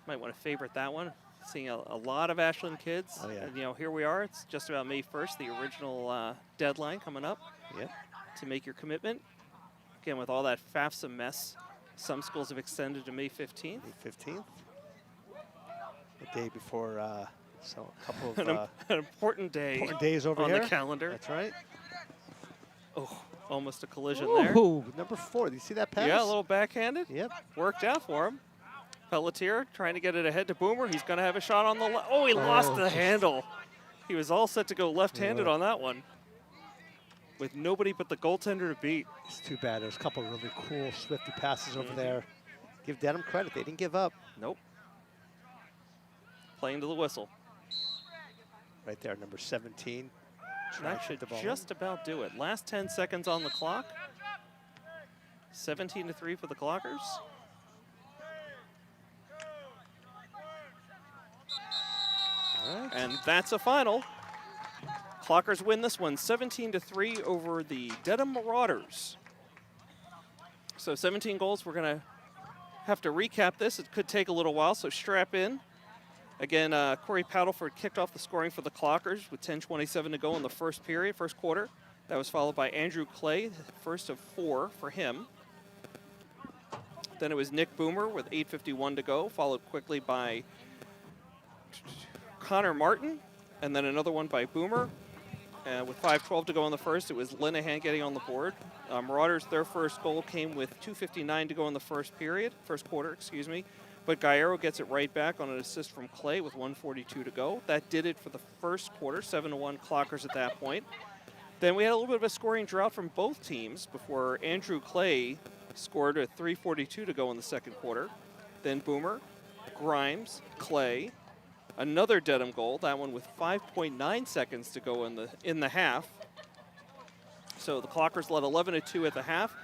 Might want to favorite that one. Seeing a lot of Ashland kids. Oh, yeah. And, here we are. It's just about May 1st, the original deadline coming up. Yep. To make your commitment. Again, with all that FAFSA mess, some schools have extended to May 15th. May 15th. The day before So a couple of an important day important days over on here. the calendar. That's right. Oh, almost a collision Ooh, number 4. Do you see that pass? there. Yeah, a little backhanded. Yep. Worked out for him. Pelletier trying to get it ahead to Boomer. He's going to have a shot on the left. Oh, he lost the handle. He was all set to go left-handed on that one, with nobody but the goaltender to beat. It's too bad. There's a couple of really cool, swifty passes over there. Give Dedham credit. They didn't give up. Nope. Playing to the whistle. Right there, number 17. That should just about do it. Last 10 seconds on the clock. 17-3 for the Clockers. Right. And that's a final. Clockers win this one 17-3 over the Dedham Marauders. So 17 goals. We're going to have to recap this. It could take a little while, so strap in. Again, Corey Paddleford kicked off the scoring for the Clockers with 10:27 to go in the first period, first quarter. That was followed by Andrew Clay, first of 4 for him. Then it was Nick Boomer with 8:51 to go, followed quickly by Connor Martin, and then another one by Boomer. With 5:12 to go in the first, it was Linehan getting on the board. Marauders, their first goal came with 2:59 to go in the first quarter, excuse me. But Gallardo gets it right back on an assist from Clay with 1:42 to go. That did it for the first quarter, 7-1 Clockers at that point. Then we had a little bit of a scoring drought from both teams before Andrew Clay scored at 3:42 to go in the second quarter. Then Boomer, Grimes, Clay, another Dedham goal, that one with 5.9 seconds to go in the half. So the Clockers led 11-2 at the half.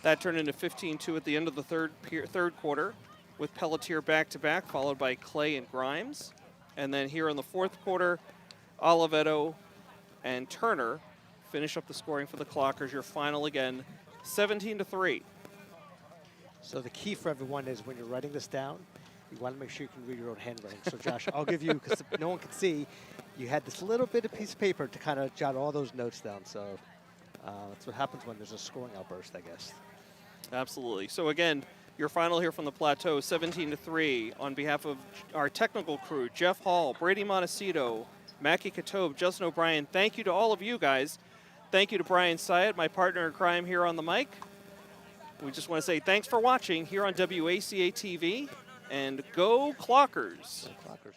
That turned into 15-2 at the end of the third quarter, with Pelletier back-to-back, followed by Clay and Grimes. And then here in the fourth quarter, Oliveto and Turner finish up the scoring for the Clockers. Your final again, 17-3. So the key for everyone is when you're writing this down, you want to make sure you can read your own handwriting. So Josh, I'll give you, because no one can see, you had this little bit of piece of paper to kind of jot all those notes down. So that's what happens when there's a scoring outburst, I guess. Absolutely. So again, your final here from the Plateau, 17-3. On behalf of our technical crew, Jeff Hall, Brady Montecito, Mackie Katob, Justin O'Brien, thank you to all of you guys. Thank you to Brian Syed, my partner in crime here on the mic. We just want to say thanks for watching here on WACA-TV, and go Clockers. Go Clockers.